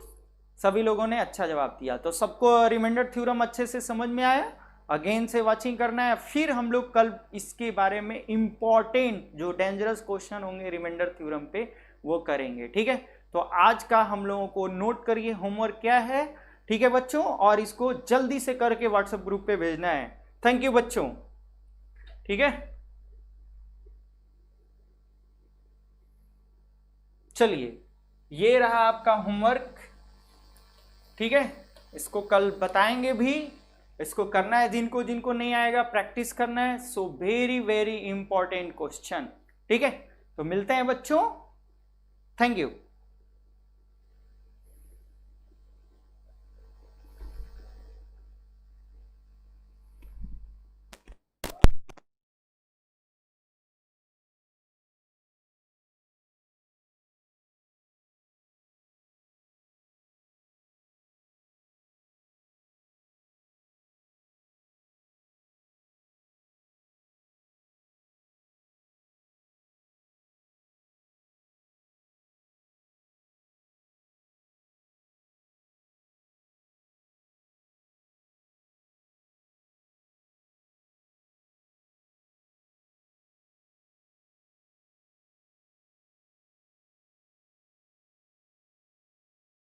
सभी लोगों ने अच्छा जवाब दिया। तो सबको रिमाइंडर थ्योरम अच्छे से समझ में आया। अगेन से वाचिंग करना है, फिर हम लोग कल इसके बारे में इंपॉर्टेंट जो डेंजरस क्वेश्चन होंगे रिमाइंडर थ्योरम पे वो करेंगे, ठीक है। तो आज का हम लोगों को नोट करिए होमवर्क क्या है, ठीक है बच्चों, और इसको जल्दी से करके व्हाट्सएप ग्रुप पे भेजना है। थैंक यू बच्चों, ठीक है। चलिए ये रहा आपका होमवर्क, ठीक है। इसको कल बताएंगे भी, इसको करना है, जिनको जिनको नहीं आएगा प्रैक्टिस करना है। So very very important question, ठीक है। तो मिलते हैं बच्चों, थैंक यू।